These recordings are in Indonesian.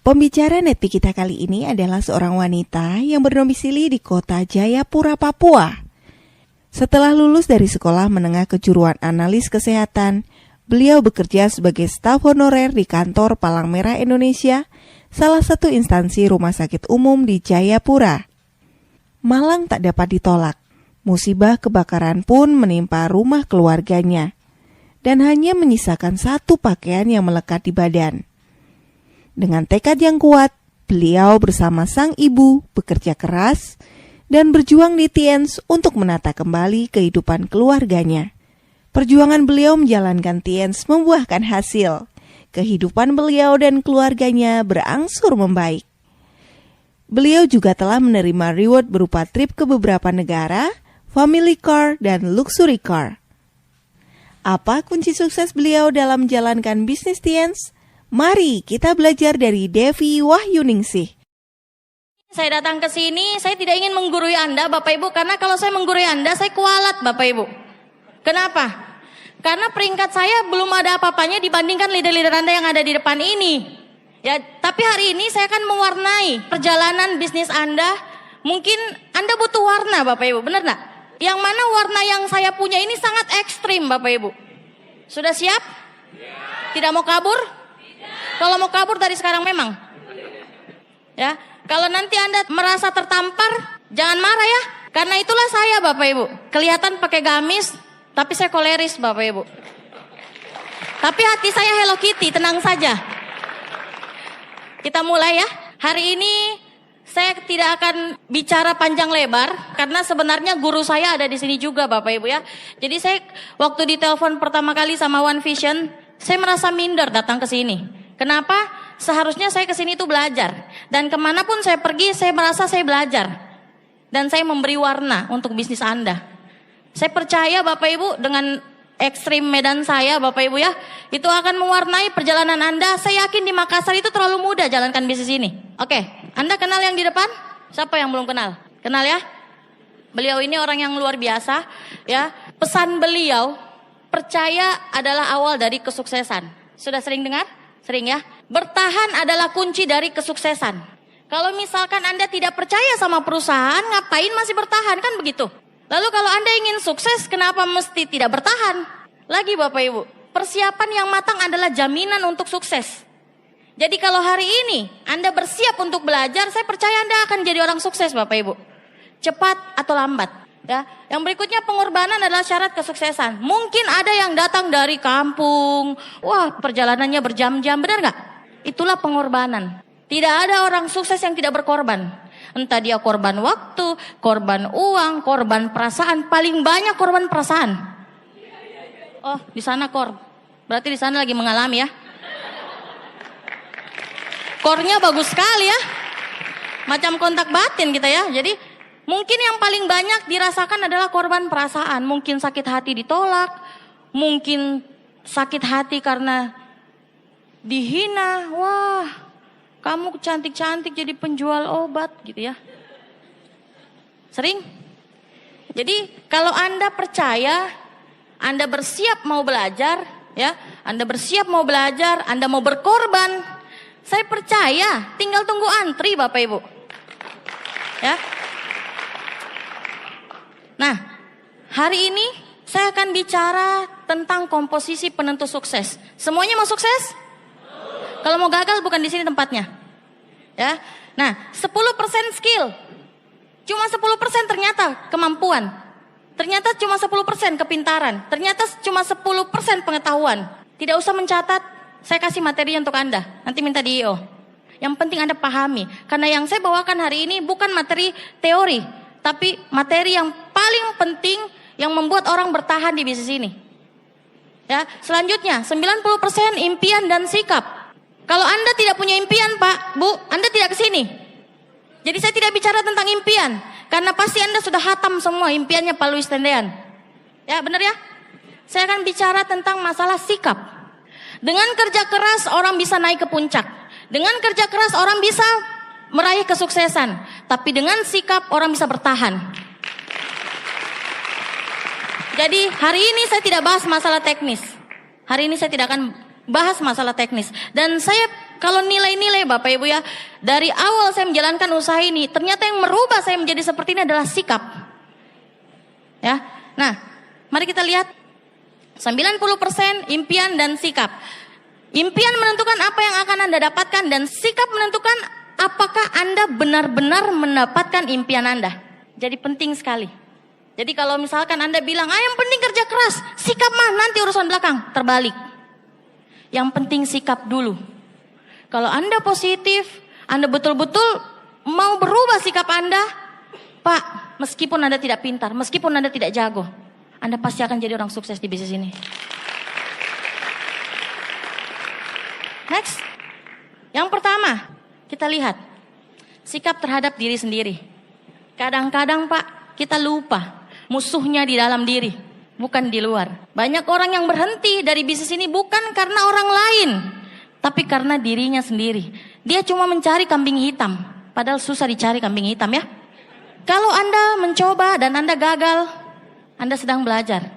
Pembicara Netpi kita kali ini adalah seorang wanita yang berdomisili di kota Jayapura, Papua. Setelah lulus dari sekolah menengah kejuruan analis kesehatan, beliau bekerja sebagai staf honorer di kantor Palang Merah Indonesia, salah satu instansi rumah sakit umum di Jayapura. Malang tak dapat ditolak. Musibah kebakaran pun menimpa rumah keluarganya, dan hanya menyisakan satu pakaian yang melekat di badan. Dengan tekad yang kuat, beliau bersama sang ibu bekerja keras dan berjuang di Tiens untuk menata kembali kehidupan keluarganya. Perjuangan beliau menjalankan Tiens membuahkan hasil. Kehidupan beliau dan keluarganya berangsur membaik. Beliau juga telah menerima reward berupa trip ke beberapa negara, family car, dan luxury car. Apa kunci sukses beliau dalam menjalankan bisnis Tiens? Mari kita belajar dari Devi Wahyuningsih. Saya datang ke sini, saya tidak ingin menggurui Anda Bapak Ibu, karena kalau saya menggurui Anda, saya kualat Bapak Ibu. Kenapa? Karena peringkat saya belum ada apa-apanya dibandingkan leader-leader Anda yang ada di depan ini. Ya, tapi hari ini saya akan mewarnai perjalanan bisnis Anda. Mungkin Anda butuh warna Bapak Ibu, benar nggak? Yang mana warna yang saya punya ini sangat ekstrim Bapak Ibu. Sudah siap? Tidak mau kabur? Kalau mau kabur dari sekarang memang. Ya, kalau nanti Anda merasa tertampar, jangan marah ya. Karena itulah saya Bapak Ibu. Kelihatan pakai gamis, tapi saya koleris Bapak Ibu. Tapi hati saya Hello Kitty, tenang saja. Kita mulai ya. Hari ini saya tidak akan bicara panjang lebar, karena sebenarnya guru saya ada di sini juga Bapak Ibu ya. Jadi saya waktu ditelepon pertama kali sama One Vision, saya merasa minder datang ke sini. Kenapa? Seharusnya saya ke sini itu belajar. Dan kemanapun saya pergi, saya merasa saya belajar. Dan saya memberi warna untuk bisnis Anda. Saya percaya Bapak Ibu dengan ekstrim medan saya Bapak Ibu ya, itu akan mewarnai perjalanan Anda. Saya yakin di Makassar itu terlalu mudah jalankan bisnis ini. Oke, Anda kenal yang di depan? Siapa yang belum kenal? Kenal ya? Beliau ini orang yang luar biasa ya. Pesan beliau, percaya adalah awal dari kesuksesan. Sudah sering dengar? Sering ya. Bertahan adalah kunci dari kesuksesan. Kalau misalkan Anda tidak percaya sama perusahaan, ngapain masih bertahan? Kan begitu. Lalu kalau Anda ingin sukses, kenapa mesti tidak bertahan? Lagi Bapak Ibu, persiapan yang matang adalah jaminan untuk sukses. Jadi kalau hari ini Anda bersiap untuk belajar, saya percaya Anda akan jadi orang sukses Bapak Ibu. Cepat atau lambat. Ya, yang berikutnya pengorbanan adalah syarat kesuksesan. Mungkin ada yang datang dari kampung, wah perjalanannya berjam-jam, benar nggak? Itulah pengorbanan. Tidak ada orang sukses yang tidak berkorban. Entah dia korban waktu, korban uang, korban perasaan. Paling banyak korban perasaan. Oh, di sana kor. Berarti di sana lagi mengalami ya. Kornya bagus sekali ya. Macam kontak batin kita ya. Jadi mungkin yang paling banyak dirasakan adalah korban perasaan. Mungkin sakit hati ditolak, mungkin sakit hati karena dihina. Wah, kamu cantik-cantik jadi penjual obat gitu ya. Sering? Jadi kalau Anda percaya, Anda bersiap mau belajar, ya, Anda bersiap mau belajar, Anda mau berkorban, saya percaya tinggal tunggu antri Bapak Ibu. Ya. Nah, hari ini saya akan bicara tentang komposisi penentu sukses. Semuanya mau sukses? Kalau mau gagal bukan di sini tempatnya. Ya. Nah, 10% skill. Cuma 10% ternyata kemampuan. Ternyata cuma 10% kepintaran. Ternyata cuma 10% pengetahuan. Tidak usah mencatat, saya kasih materi untuk Anda. Nanti minta di IO. Yang penting Anda pahami. Karena yang saya bawakan hari ini bukan materi teori, tapi materi yang paling penting yang membuat orang bertahan di bisnis ini. Ya, selanjutnya 90% impian dan sikap. Kalau Anda tidak punya impian Pak, Bu, Anda tidak ke sini. Jadi saya tidak bicara tentang impian, karena pasti Anda sudah hatam semua impiannya Pak Louis Tendean. Ya, benar ya? Saya akan bicara tentang masalah sikap. Dengan kerja keras orang bisa naik ke puncak. Dengan kerja keras orang bisa meraih kesuksesan. Tapi dengan sikap orang bisa bertahan. Jadi hari ini saya tidak bahas masalah teknis. Hari ini saya tidak akan bahas masalah teknis. Dan saya kalau nilai-nilai Bapak Ibu ya, dari awal saya menjalankan usaha ini, ternyata yang merubah saya menjadi seperti ini adalah sikap. Ya. Nah, mari kita lihat 90% impian dan sikap. Impian menentukan apa yang akan Anda dapatkan dan sikap menentukan apakah Anda benar-benar mendapatkan impian Anda. Jadi penting sekali. Jadi kalau misalkan Anda bilang, yang penting kerja keras, sikap mah nanti urusan belakang, terbalik. Yang penting sikap dulu. Kalau Anda positif, Anda betul-betul mau berubah sikap Anda, Pak, meskipun Anda tidak pintar, meskipun Anda tidak jago, Anda pasti akan jadi orang sukses di bisnis ini. Next. Yang pertama, kita lihat sikap terhadap diri sendiri. Kadang-kadang Pak, kita lupa musuhnya di dalam diri, bukan di luar. Banyak orang yang berhenti dari bisnis ini bukan karena orang lain, tapi karena dirinya sendiri. Dia cuma mencari kambing hitam, padahal susah dicari kambing hitam ya. Kalau Anda mencoba dan Anda gagal, Anda sedang belajar.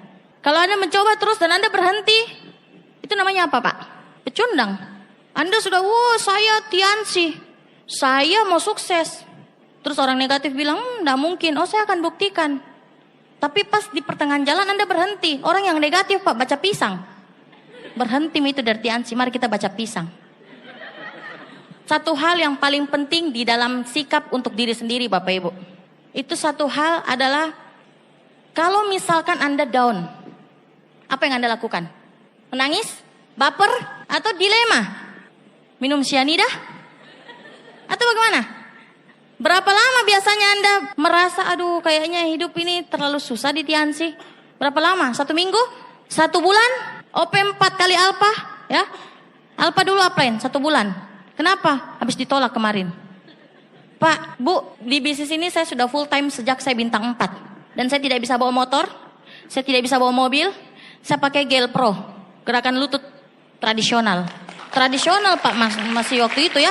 Kalau Anda mencoba terus dan Anda berhenti, itu namanya apa Pak? Pecundang. Anda sudah, saya Tiansi, saya mau sukses. Terus orang negatif bilang, enggak mungkin, saya akan buktikan. Tapi pas di pertengahan jalan Anda berhenti. Orang yang negatif Pak, baca pisang. Berhenti itu dari Tiansi, mari kita baca pisang. Satu hal yang paling penting di dalam sikap untuk diri sendiri Bapak Ibu. Itu satu hal adalah, kalau misalkan Anda down, apa yang Anda lakukan? Menangis? Baper? Atau dilema? Minum cyanida? Atau bagaimana? Berapa lama biasanya Anda merasa, aduh kayaknya hidup ini terlalu susah di Tiansi? Berapa lama? 1 minggu? 1 bulan? OP 4 kali alpha? Ya? Alpha dulu upline 1 bulan. Kenapa? Habis ditolak kemarin. Pak, Bu, di bisnis ini saya sudah full time sejak saya bintang 4. Dan saya tidak bisa bawa motor, saya tidak bisa bawa mobil, saya pakai gel pro, gerakan lutut tradisional. Tradisional Pak, masih waktu itu ya.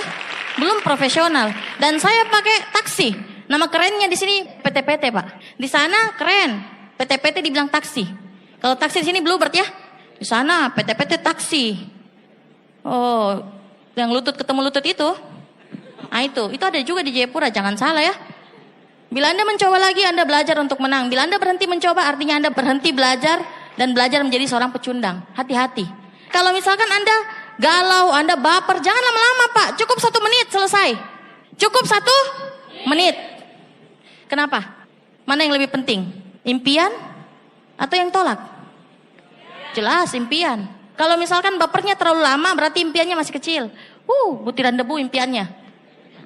Belum profesional. Dan saya pakai taksi. Nama kerennya di sini PT-PT Pak. Di sana keren. PT-PT dibilang taksi. Kalau taksi di sini Bluebird ya. Di sana PT-PT taksi. Yang lutut ketemu lutut itu. Nah itu ada juga di Jayapura, jangan salah ya. Bila Anda mencoba lagi, Anda belajar untuk menang. Bila Anda berhenti mencoba, artinya Anda berhenti belajar dan belajar menjadi seorang pecundang. Hati-hati. Kalau misalkan Anda galau, Anda baper, jangan lama-lama Pak. Cukup 1 menit selesai. Cukup 1 menit. Kenapa? Mana yang lebih penting? Impian atau yang tolak? Jelas impian. Kalau misalkan bapernya terlalu lama, berarti impiannya masih kecil. Butiran debu impiannya.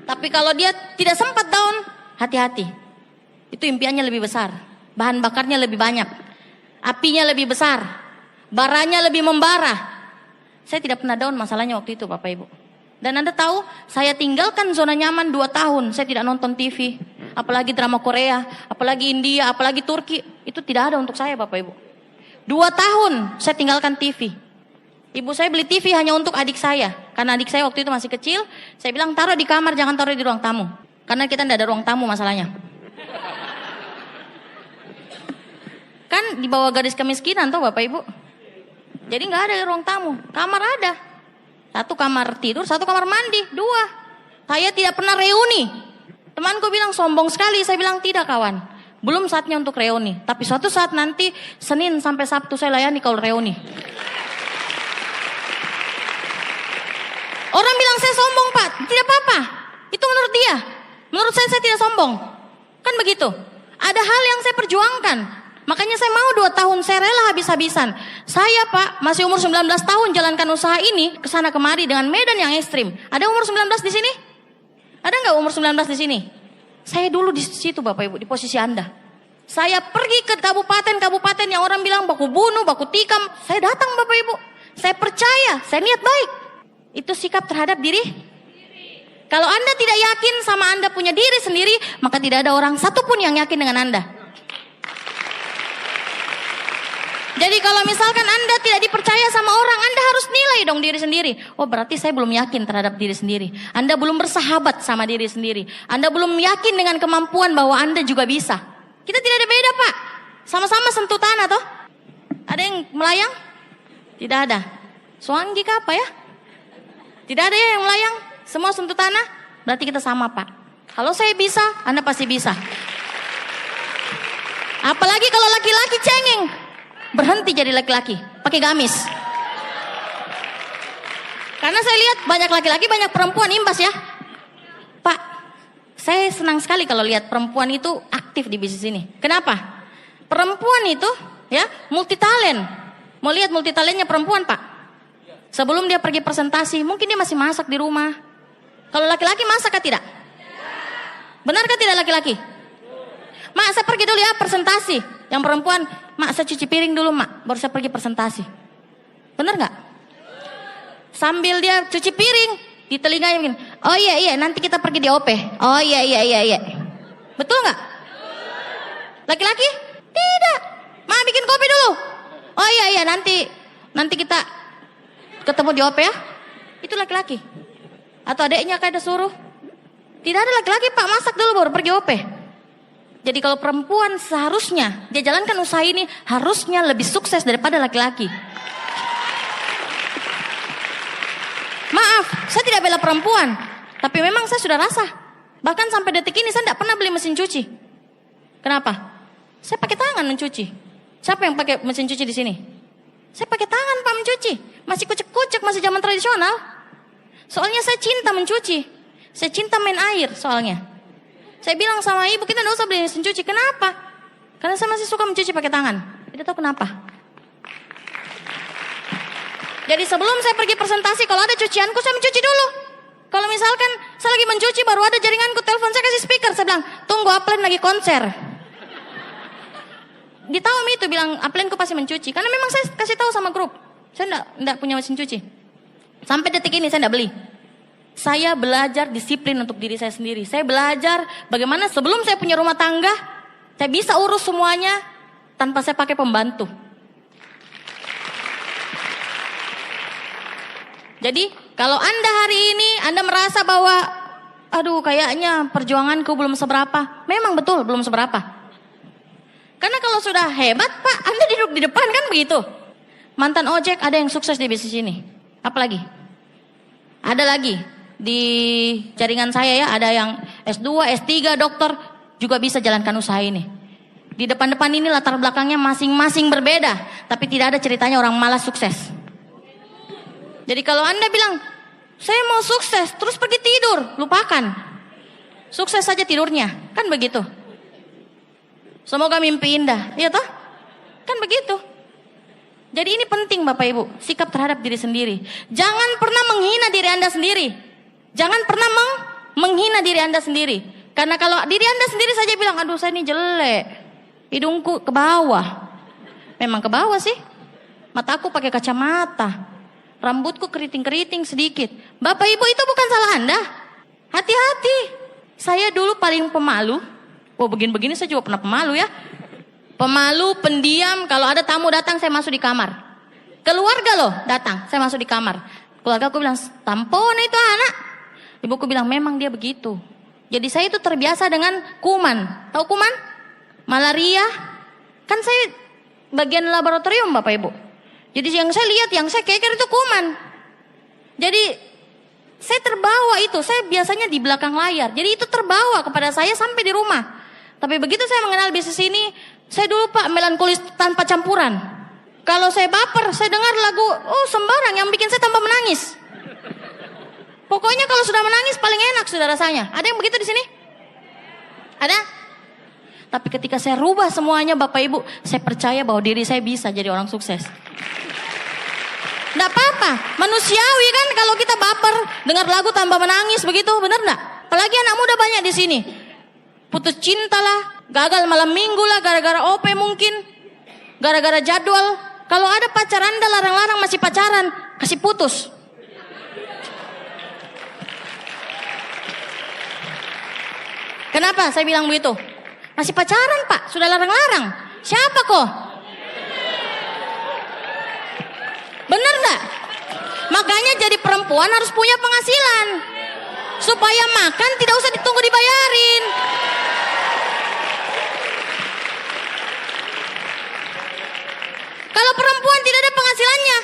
Tapi kalau dia tidak sempat down, hati-hati. Itu impiannya lebih besar. Bahan bakarnya lebih banyak. Apinya lebih besar. Baranya lebih membara. Saya tidak pernah down masalahnya waktu itu Bapak Ibu. Dan Anda tahu, saya tinggalkan zona nyaman 2 tahun. Saya tidak nonton TV. Apalagi drama Korea, apalagi India, apalagi Turki. Itu tidak ada untuk saya Bapak Ibu. 2 tahun saya tinggalkan TV. Ibu saya beli TV hanya untuk adik saya. Karena adik saya waktu itu masih kecil. Saya bilang taruh di kamar, jangan taruh di ruang tamu. Karena kita tidak ada ruang tamu masalahnya. Kan di bawah garis kemiskinan tuh Bapak Ibu. Jadi nggak ada ruang tamu. Kamar ada. 1 kamar tidur, 1 kamar mandi, 2. Saya tidak pernah reuni. Temanku bilang sombong sekali. Saya bilang tidak kawan. Belum saatnya untuk reuni. Tapi suatu saat nanti Senin sampai Sabtu saya layani kalau reuni. Orang bilang saya sombong Pak. Tidak apa-apa. Itu menurut dia. Menurut saya tidak sombong. Kan begitu. Ada hal yang saya perjuangkan. Makanya saya mau 2 tahun. Saya rela habis-habisan. Saya Pak masih umur 19 tahun jalankan usaha ini. Kesana kemari dengan medan yang ekstrim. Ada umur 19 di sini? Ada nggak umur 19 di sini? Saya dulu di situ Bapak Ibu. Di posisi Anda. Saya pergi ke kabupaten-kabupaten yang orang bilang baku bunuh, baku tikam. Saya datang Bapak Ibu. Saya percaya. Saya niat baik. Itu sikap terhadap diri. Kalau Anda tidak yakin sama Anda punya diri sendiri, maka tidak ada orang satupun yang yakin dengan Anda. Jadi kalau misalkan Anda tidak dipercaya sama orang, Anda harus nilai dong diri sendiri. Berarti saya belum yakin terhadap diri sendiri. Anda belum bersahabat sama diri sendiri. Anda belum yakin dengan kemampuan bahwa Anda juga bisa. Kita tidak ada beda Pak. Sama-sama sentuh tanah toh. Ada yang melayang? Tidak ada. Soanggi apa ya? Tidak ada ya yang melayang, semua sentuh tanah. Berarti kita sama Pak. Kalau saya bisa, Anda pasti bisa. Apalagi kalau laki-laki cengeng, berhenti jadi laki-laki, pakai gamis. Karena saya lihat banyak laki-laki, banyak perempuan imbas ya. Pak, saya senang sekali kalau lihat perempuan itu aktif di bisnis ini. Kenapa? Perempuan itu ya multi talent. Mau lihat multi talentnya perempuan Pak. Sebelum dia pergi presentasi, mungkin dia masih masak di rumah. Kalau laki-laki masak kah tidak? Benarkah tidak laki-laki? Mak, saya pergi dulu ya presentasi. Yang perempuan, mak saya cuci piring dulu mak, baru saya pergi presentasi. Benar nggak? Sambil dia cuci piring, di telinganya begini, oh iya nanti kita pergi di OP. Oh iya. Betul nggak? Laki-laki? Tidak. Mak bikin kopi dulu. Oh iya nanti kita ketemu di OP ya. Itu laki-laki. Atau adeknya kayak suruh. Tidak ada laki-laki Pak, masak dulu baru pergi OP. Jadi kalau perempuan seharusnya dia jalankan usaha ini harusnya lebih sukses daripada laki-laki. Maaf, saya tidak bela perempuan, tapi memang saya sudah rasa. Bahkan sampai detik ini saya tidak pernah beli mesin cuci. Kenapa? Saya pakai tangan mencuci. Siapa yang pakai mesin cuci di sini? Saya pakai tangan Pak mencuci. Masih kucek-kucek, masih zaman tradisional. Soalnya saya cinta mencuci. Saya cinta main air soalnya. Saya bilang sama ibu, kita tidak usah beli mesin cuci. Kenapa? Karena saya masih suka mencuci pakai tangan. Tidak tahu kenapa. Jadi sebelum saya pergi presentasi, kalau ada cucianku saya mencuci dulu. Kalau misalkan saya lagi mencuci baru ada jaringanku telepon, saya kasih speaker, saya bilang tunggu upline lagi konser. Di tahun itu bilang uplineku pasti mencuci, karena memang saya kasih tahu sama grup, saya enggak punya mesin cuci. Sampai detik ini saya enggak beli. Saya belajar disiplin untuk diri saya sendiri. Saya belajar bagaimana sebelum saya punya rumah tangga, saya bisa urus semuanya tanpa saya pakai pembantu. Jadi kalau Anda hari ini Anda merasa bahwa aduh kayaknya perjuanganku belum seberapa. Memang betul belum seberapa. Karena kalau sudah hebat Pak, Anda duduk di depan kan begitu. Mantan ojek ada yang sukses di bisnis ini. Apalagi? Ada lagi di jaringan saya ya, ada yang S2, S3, dokter juga bisa jalankan usaha ini. Di depan-depan ini latar belakangnya masing-masing berbeda, tapi tidak ada ceritanya orang malas sukses. Jadi kalau Anda bilang, saya mau sukses, terus pergi tidur, lupakan. Sukses saja tidurnya, kan begitu. Semoga mimpi indah, iya toh? Kan begitu. Jadi ini penting Bapak Ibu, sikap terhadap diri sendiri. Jangan pernah menghina diri Anda sendiri. Jangan pernah menghina diri Anda sendiri. Karena kalau diri Anda sendiri saja bilang, aduh saya ini jelek, hidungku ke bawah. Memang ke bawah sih. Mataku pakai kacamata. Rambutku keriting-keriting sedikit. Bapak Ibu itu bukan salah Anda. Hati-hati. Saya dulu paling pemalu. Oh begini-begini saya juga pernah pemalu ya. Pemalu, pendiam. Kalau ada tamu datang saya masuk di kamar. Keluarga loh datang, saya masuk di kamar. Keluarga aku bilang, tampon itu anak. Ibuku bilang memang dia begitu. Jadi saya itu terbiasa dengan kuman. Tahu kuman? Malaria. Kan saya bagian laboratorium Bapak Ibu. Jadi yang saya lihat, yang saya keker itu kuman. Jadi saya terbawa itu. Saya biasanya di belakang layar. Jadi itu terbawa kepada saya sampai di rumah. Tapi begitu saya mengenal bisnis ini, saya dulu Pak melankolis tanpa campuran. Kalau saya baper, saya dengar lagu, oh sembarang yang bikin saya tambah menangis. Pokoknya kalau sudah menangis paling enak sudah rasanya. Ada yang begitu di sini? Ada? Tapi ketika saya rubah semuanya Bapak Ibu, saya percaya bahwa diri saya bisa jadi orang sukses. Nggak apa-apa, manusiawi kan kalau kita baper, dengar lagu tambah menangis begitu, benar nggak? Apalagi anak muda banyak di sini. Putus cinta lah, gagal malam minggu lah, gara-gara OP mungkin, gara-gara jadwal. Kalau ada pacar Anda larang-larang masih pacaran, kasih putus. Kenapa saya bilang begitu? Masih pacaran Pak, sudah larang-larang. Siapa kok? Benar nggak? Makanya jadi perempuan harus punya penghasilan. Supaya makan tidak usah ditunggu dibayarin. Kalau perempuan tidak ada penghasilannya,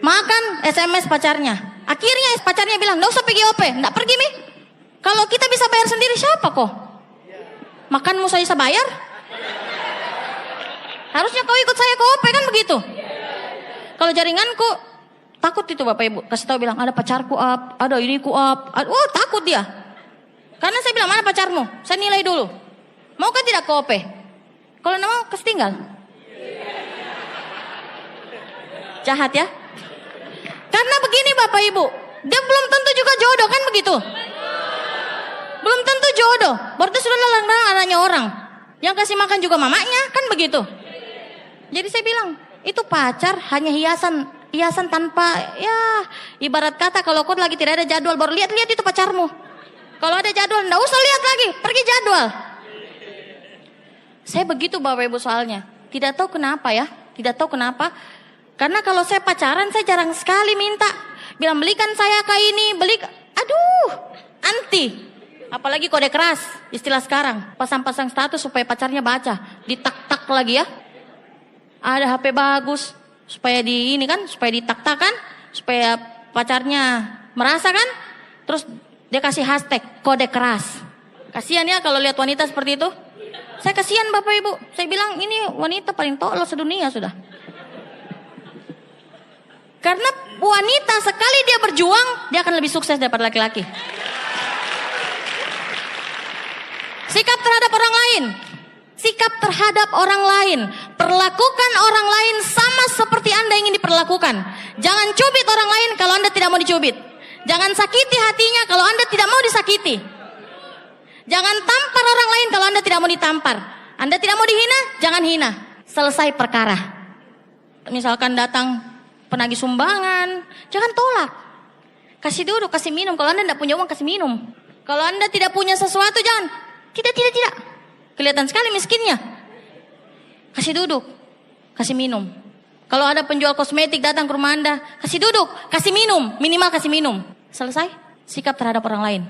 makan SMS pacarnya. Akhirnya pacarnya bilang, nggak usah pergi OP. Nggak pergi, Mi. Kalau kita bisa bayar sendiri, siapa kok? Makanmu saya bisa bayar? Harusnya kau ikut saya ke OP, kan begitu? Kalau jaringanku, takut itu Bapak Ibu. Kasih tahu bilang, ada pacarku up, ada ini ku up. Oh, takut dia. Karena saya bilang, mana pacarmu? Saya nilai dulu. Mau kan tidak ke OP? Kalau nggak mau, kasih tinggal. Jahat ya? Karena begini Bapak Ibu, dia belum tentu juga jodoh, kan begitu? Belum tentu jodoh, berarti sudah larang anaknya orang. Yang kasih makan juga mamanya, kan begitu? Jadi saya bilang, itu pacar hanya hiasan tanpa, ya ibarat kata kalau kau lagi tidak ada jadwal, baru lihat-lihat itu pacarmu. Kalau ada jadwal, enggak usah lihat lagi, pergi jadwal. Saya begitu Bapak Ibu soalnya, tidak tahu kenapa ya, tidak tahu kenapa. Karena kalau saya pacaran, saya jarang sekali minta. Bilang belikan saya kayak ini, aduh, anti. Apalagi kode keras, istilah sekarang. Pasang-pasang status supaya pacarnya baca. Ditak-tak lagi ya. Ada HP bagus, supaya supaya ditak-tak kan. Supaya pacarnya merasa kan. Terus dia kasih hashtag, kode keras. Kasihan ya kalau lihat wanita seperti itu. Saya kasihan Bapak Ibu. Saya bilang ini wanita paling tolol sedunia sudah. Karena wanita sekali dia berjuang, dia akan lebih sukses daripada laki-laki. Sikap terhadap orang lain. Sikap terhadap orang lain. Perlakukan orang lain sama seperti Anda ingin diperlakukan. Jangan cubit orang lain kalau Anda tidak mau dicubit. Jangan sakiti hatinya kalau Anda tidak mau disakiti. Jangan tampar orang lain kalau Anda tidak mau ditampar. Anda tidak mau dihina, jangan hina. Selesai perkara. Misalkan datang penagih sumbangan, jangan tolak. Kasih duduk, kasih minum. Kalau Anda tidak punya uang, kasih minum. Kalau Anda tidak punya sesuatu, jangan. Tidak. Kelihatan sekali miskinnya. Kasih duduk, kasih minum. Kalau ada penjual kosmetik datang ke rumah Anda, kasih duduk, kasih minum. Minimal kasih minum. Selesai. Sikap terhadap orang lain.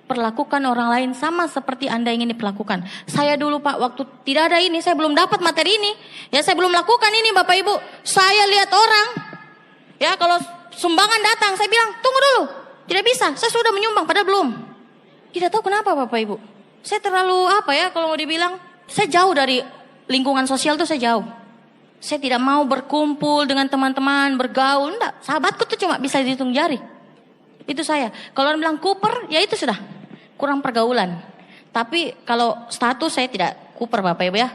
Perlakukan orang lain sama seperti Anda ingin diperlakukan. Saya dulu Pak, waktu tidak ada ini, saya belum dapat materi ini. Ya saya belum lakukan ini Bapak Ibu. Saya lihat orang. Ya kalau sumbangan datang, saya bilang, tunggu dulu. Tidak bisa, saya sudah menyumbang, padahal belum. Tidak tahu kenapa Bapak Ibu. Saya terlalu kalau mau dibilang, saya jauh dari lingkungan sosial tuh saya jauh. Saya tidak mau berkumpul dengan teman-teman, bergaul, enggak. Sahabatku tuh cuma bisa dihitung jari. Itu saya. Kalau orang bilang kuper, ya itu sudah. Kurang pergaulan. Tapi kalau status saya tidak kuper Bapak Ibu ya.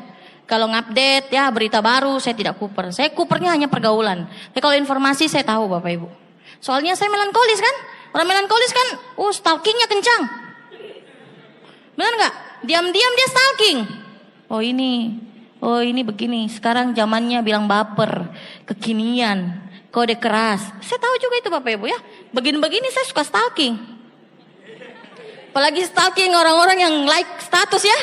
Kalau ngupdate ya berita baru saya tidak kuper. Saya kupernya hanya pergaulan. Tapi kalau informasi saya tahu Bapak Ibu. Soalnya saya melankolis kan. Orang melankolis kan stalkingnya kencang. Benar nggak? Diam-diam dia stalking. Oh ini begini. Sekarang zamannya bilang baper, kekinian, kode keras. Saya tahu juga itu Bapak Ibu ya. Begini-begini saya suka stalking. Apalagi stalking orang-orang yang like status ya.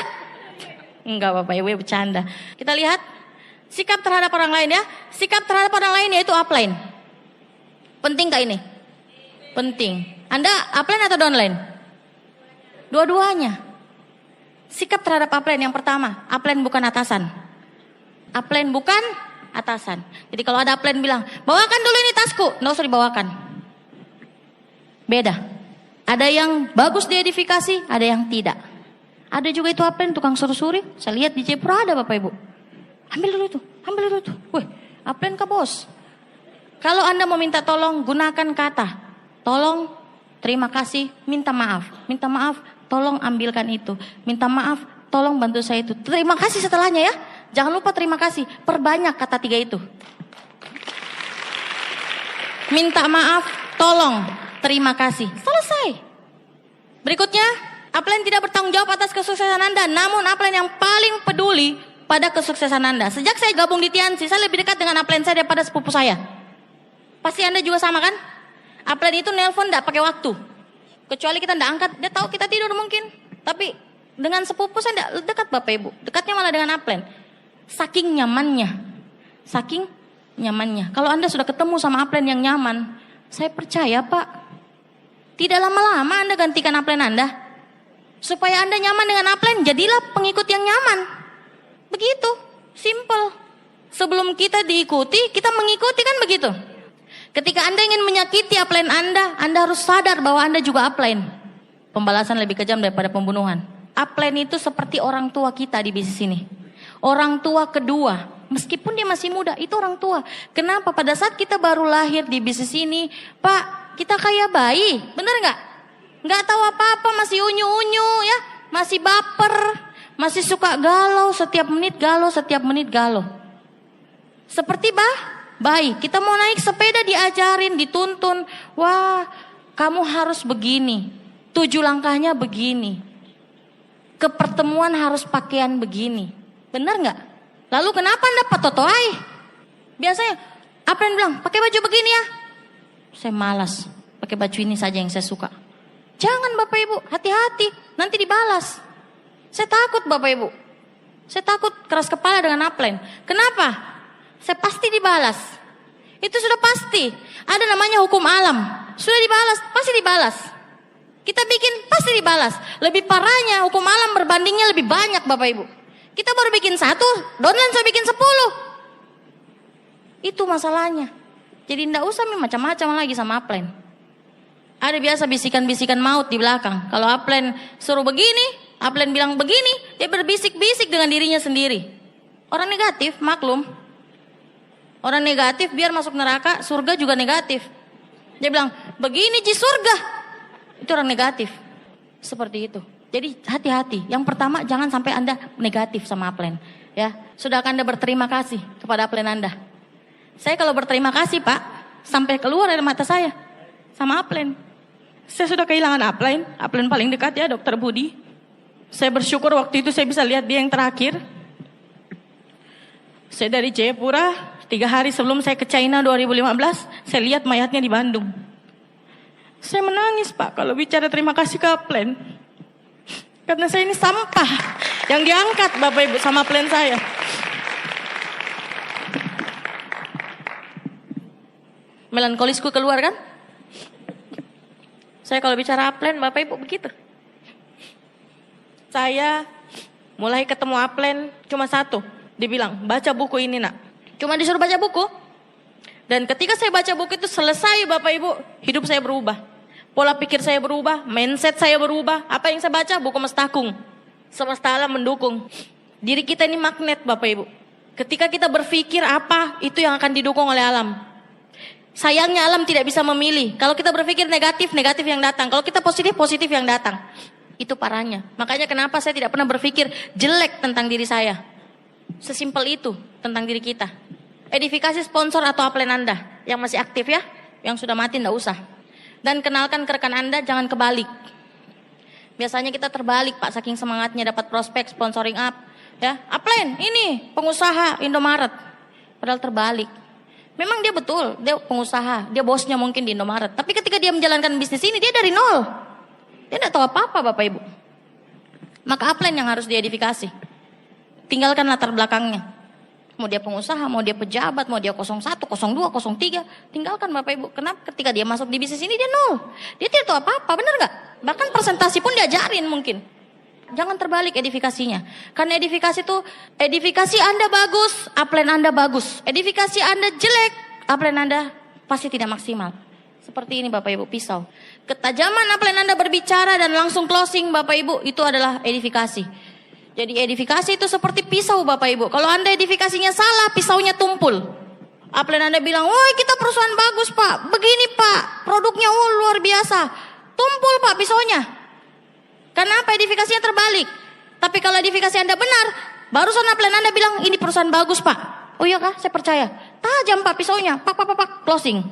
Enggak Bapak Ibu bercanda. Kita lihat sikap terhadap orang lain ya. Sikap terhadap orang lain yaitu upline. Penting gak ini? Penting. Anda upline atau downline? Dua-duanya. Sikap terhadap upline yang pertama, upline bukan atasan. Upline bukan atasan. Jadi kalau ada upline bilang, bawakan dulu ini tasku, nggak usah dibawakan. Beda. Ada yang bagus diedifikasi, ada yang tidak. Ada juga itu upline tukang susuri. Saya lihat di Jepura ada Bapak Ibu. Ambil dulu itu. Wih, upline ke bos. Kalau Anda mau minta tolong, gunakan kata. Tolong, terima kasih, minta maaf. Minta maaf, tolong ambilkan itu. Minta maaf, tolong bantu saya itu. Terima kasih setelahnya ya. Jangan lupa terima kasih. Perbanyak kata 3 itu. Minta maaf, tolong, terima kasih. Selesai. Berikutnya, upline tidak bertanggung jawab atas kesuksesan Anda. Namun upline yang paling peduli pada kesuksesan Anda. Sejak saya gabung di Tiansi, saya lebih dekat dengan upline saya daripada sepupu saya. Pasti Anda juga sama kan? Upline itu nelpon tidak pakai waktu. Kecuali kita tidak angkat, dia tahu kita tidur mungkin. Tapi dengan sepupu saya tidak dekat Bapak Ibu. Dekatnya malah dengan upline. Saking nyamannya. Kalau Anda sudah ketemu sama upline yang nyaman, saya percaya Pak, tidak lama-lama Anda gantikan upline Anda. Supaya Anda nyaman dengan upline, jadilah pengikut yang nyaman. Begitu, simple. Sebelum kita diikuti, kita mengikuti kan begitu. Ketika Anda ingin menyakiti upline Anda harus sadar bahwa Anda juga upline. Pembalasan lebih kejam daripada pembunuhan. Upline itu seperti orang tua kita di bisnis ini. Orang tua kedua, meskipun dia masih muda, itu orang tua. Kenapa? Pada saat kita baru lahir di bisnis ini, Pak, kita kayak bayi, bener nggak? Nggak tahu apa-apa, masih unyu-unyu ya, masih baper, masih suka galau, setiap menit galau. Seperti bayi, kita mau naik sepeda diajarin, dituntun, wah kamu harus begini, 7 langkahnya begini, ke pertemuan harus pakaian begini, bener nggak? Lalu kenapa Anda patotoai? Biasanya apa yang bilang, pakai baju begini ya? Saya malas, pakai baju ini saja yang saya suka. Jangan Bapak Ibu, hati-hati, nanti dibalas. Saya takut Bapak Ibu, saya takut keras kepala dengan upline. Kenapa? Saya pasti dibalas. Itu sudah pasti. Ada namanya hukum alam. Sudah dibalas, pasti dibalas. Kita bikin, pasti dibalas. Lebih parahnya, hukum alam berbandingnya lebih banyak Bapak Ibu. Kita baru bikin 1, downline saya bikin 10. Itu masalahnya. Jadi tidak usah macam-macam lagi sama upline. Ada biasa bisikan-bisikan maut di belakang. Kalau upline suruh begini, upline bilang begini, dia berbisik-bisik dengan dirinya sendiri. Orang negatif, maklum. Orang negatif biar masuk neraka, surga juga negatif. Dia bilang, begini Ji surga. Itu orang negatif. Seperti itu. Jadi hati-hati. Yang pertama, jangan sampai Anda negatif sama upline. Ya, sudahkah Anda berterima kasih kepada upline Anda? Saya kalau berterima kasih Pak, sampai keluar dari mata saya sama upline. Saya sudah kehilangan upline paling dekat ya Dokter Budi. Saya bersyukur waktu itu saya bisa lihat dia yang terakhir. Saya dari Jayapura, 3 hari sebelum saya ke China 2015, saya lihat mayatnya di Bandung. Saya menangis Pak kalau bicara terima kasih ke upline. Karena saya ini sampah yang diangkat Bapak Ibu sama upline saya. Melankolisku keluar kan? Saya kalau bicara upline Bapak Ibu begitu. Saya mulai ketemu upline cuma 1. Dibilang baca buku ini nak. Cuma disuruh baca buku. Dan ketika saya baca buku itu selesai Bapak Ibu, hidup saya berubah. Pola pikir saya berubah, mindset saya berubah. Apa yang saya baca? Buku Mestakung. Semesta alam mendukung. Diri kita ini magnet Bapak Ibu. Ketika kita berpikir apa, itu yang akan didukung oleh alam. Sayangnya alam tidak bisa memilih. Kalau kita berpikir negatif, negatif yang datang. Kalau kita positif, positif yang datang. Itu parahnya. Makanya kenapa saya tidak pernah berpikir jelek tentang diri saya. Sesimpel itu tentang diri kita. Edifikasi sponsor atau upline Anda yang masih aktif ya. Yang sudah mati tidak usah. Dan kenalkan ke rekan Anda, jangan kebalik. Biasanya kita terbalik Pak, saking semangatnya dapat prospek, sponsoring up. Ya, upline ini pengusaha Indomaret. Padahal terbalik. Memang dia betul, dia pengusaha, dia bosnya mungkin di Indomaret. Tapi ketika dia menjalankan bisnis ini, dia dari nol. Dia tidak tahu apa-apa Bapak Ibu. Maka upline yang harus diedifikasi. Tinggalkan latar belakangnya. Mau dia pengusaha, mau dia pejabat, mau dia 01, 02, 03. Tinggalkan Bapak Ibu. Kenapa? Ketika dia masuk di bisnis ini dia nol. Dia tidak tahu apa-apa, benar nggak? Bahkan presentasi pun diajarin mungkin. Jangan terbalik edifikasinya. Karena edifikasi itu, edifikasi Anda bagus, upline Anda bagus. Edifikasi Anda jelek, upline Anda pasti tidak maksimal. Seperti ini Bapak Ibu, pisau. Ketajaman upline Anda berbicara dan langsung closing Bapak Ibu, itu adalah edifikasi. Jadi edifikasi itu seperti pisau Bapak Ibu. Kalau Anda edifikasinya salah, pisaunya tumpul. Upline Anda bilang, woi kita perusahaan bagus Pak, begini Pak, produknya luar biasa. Tumpul Pak pisaunya. Kenapa edifikasinya terbalik? Tapi kalau edifikasi Anda benar, barusan upline Anda bilang, ini perusahaan bagus Pak. Oh iya kah? Saya percaya. Tajam Pak pisaunya, pak, closing.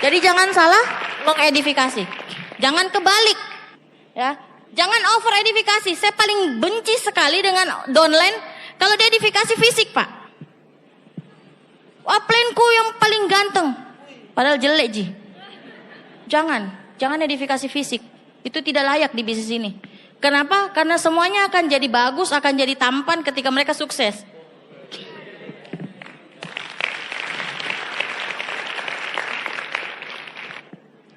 Jadi jangan salah mengedifikasi. Jangan kebalik. Ya. Jangan over edifikasi. Saya paling benci sekali dengan downline kalau dia edifikasi fisik Pak. Uplineku yang paling ganteng, padahal jelek Ji. Jangan edifikasi fisik. Itu tidak layak di bisnis ini. Kenapa? Karena semuanya akan jadi bagus, akan jadi tampan ketika mereka sukses.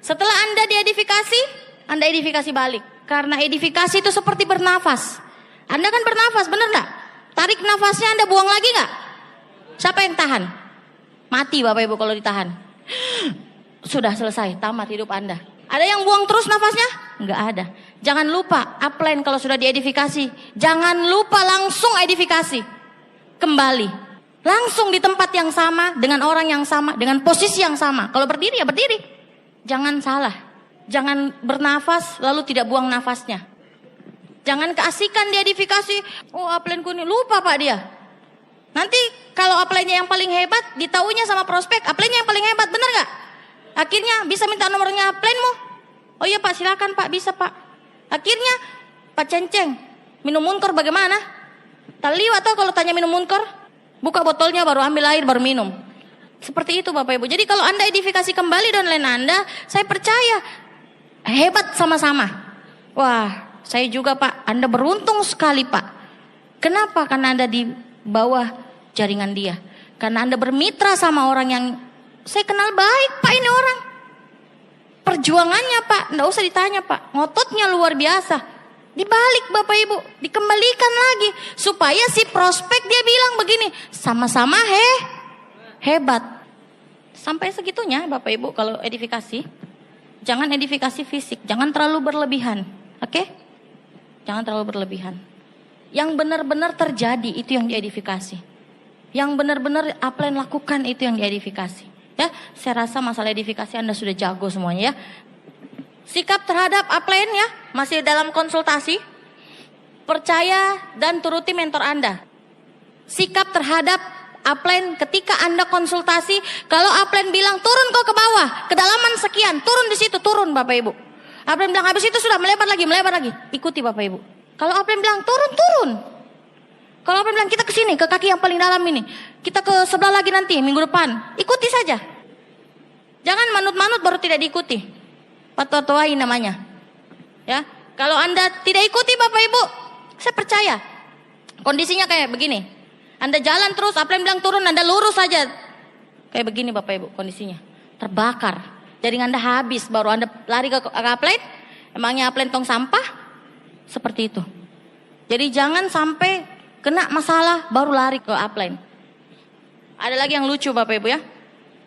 Setelah Anda diedifikasi, Anda edifikasi balik. Karena edifikasi itu seperti bernafas. Anda kan bernafas, benar nggak? Tarik nafasnya Anda buang lagi nggak? Siapa yang tahan? Mati Bapak Ibu kalau ditahan. Sudah selesai, tamat hidup Anda. Ada yang buang terus nafasnya? Enggak ada. Jangan lupa upline kalau sudah diedifikasi. Jangan lupa langsung edifikasi. Kembali. Langsung di tempat yang sama, dengan orang yang sama, dengan posisi yang sama. Kalau berdiri ya berdiri. Jangan salah. Jangan bernafas lalu tidak buang nafasnya. Jangan keasikan diedifikasi. Oh upline ku ini lupa Pak dia. Nanti kalau upline-nya yang paling hebat, ditaunya sama prospek, upline-nya yang paling hebat, benar gak? Akhirnya bisa minta nomornya upline-mu. Oh iya Pak silakan Pak, bisa Pak. Akhirnya Pak Cenceng, minum munkor bagaimana? Taliwa atau kalau tanya minum munkor, buka botolnya baru ambil air baru minum. Seperti itu Bapak Ibu. Jadi kalau Anda edifikasi kembali downline Anda, saya percaya hebat sama-sama. Wah, saya juga Pak, Anda beruntung sekali Pak. Kenapa? Karena Anda di bawah jaringan dia. Karena Anda bermitra sama orang yang saya kenal baik Pak ini orang. Perjuangannya Pak, enggak usah ditanya Pak. Ngototnya luar biasa. Dibalik Bapak Ibu, dikembalikan lagi. Supaya si prospek dia bilang begini, sama-sama hebat. Sampai segitunya Bapak Ibu kalau edifikasi. Jangan edifikasi fisik, jangan terlalu berlebihan. Oke? Jangan terlalu berlebihan. Yang benar-benar terjadi itu yang diedifikasi. Yang benar-benar upline lakukan itu yang diedifikasi. Ya, saya rasa masalah edifikasi Anda sudah jago semuanya ya. Sikap terhadap upline ya, masih dalam konsultasi. Percaya dan turuti mentor Anda. Sikap terhadap upline ketika Anda konsultasi, kalau upline bilang turun kok ke bawah, kedalaman sekian, turun di situ, turun Bapak Ibu. Upline bilang habis itu sudah melebar lagi, ikuti Bapak Ibu. Kalau upline bilang turun. Kalau upline bilang kita ke sini, ke kaki yang paling dalam ini, kita ke sebelah lagi nanti minggu depan, ikuti saja. Jangan manut-manut baru tidak diikuti. Patwa-patwain namanya. Ya, kalau Anda tidak ikuti Bapak Ibu, saya percaya kondisinya kayak begini. Anda jalan terus, upline bilang turun, Anda lurus saja. Kayak begini Bapak Ibu kondisinya. Terbakar. Jaringan Anda habis, baru Anda lari ke upline. Emangnya upline tong sampah? Seperti itu. Jadi jangan sampai kena masalah baru lari ke upline. Ada lagi yang lucu Bapak Ibu ya.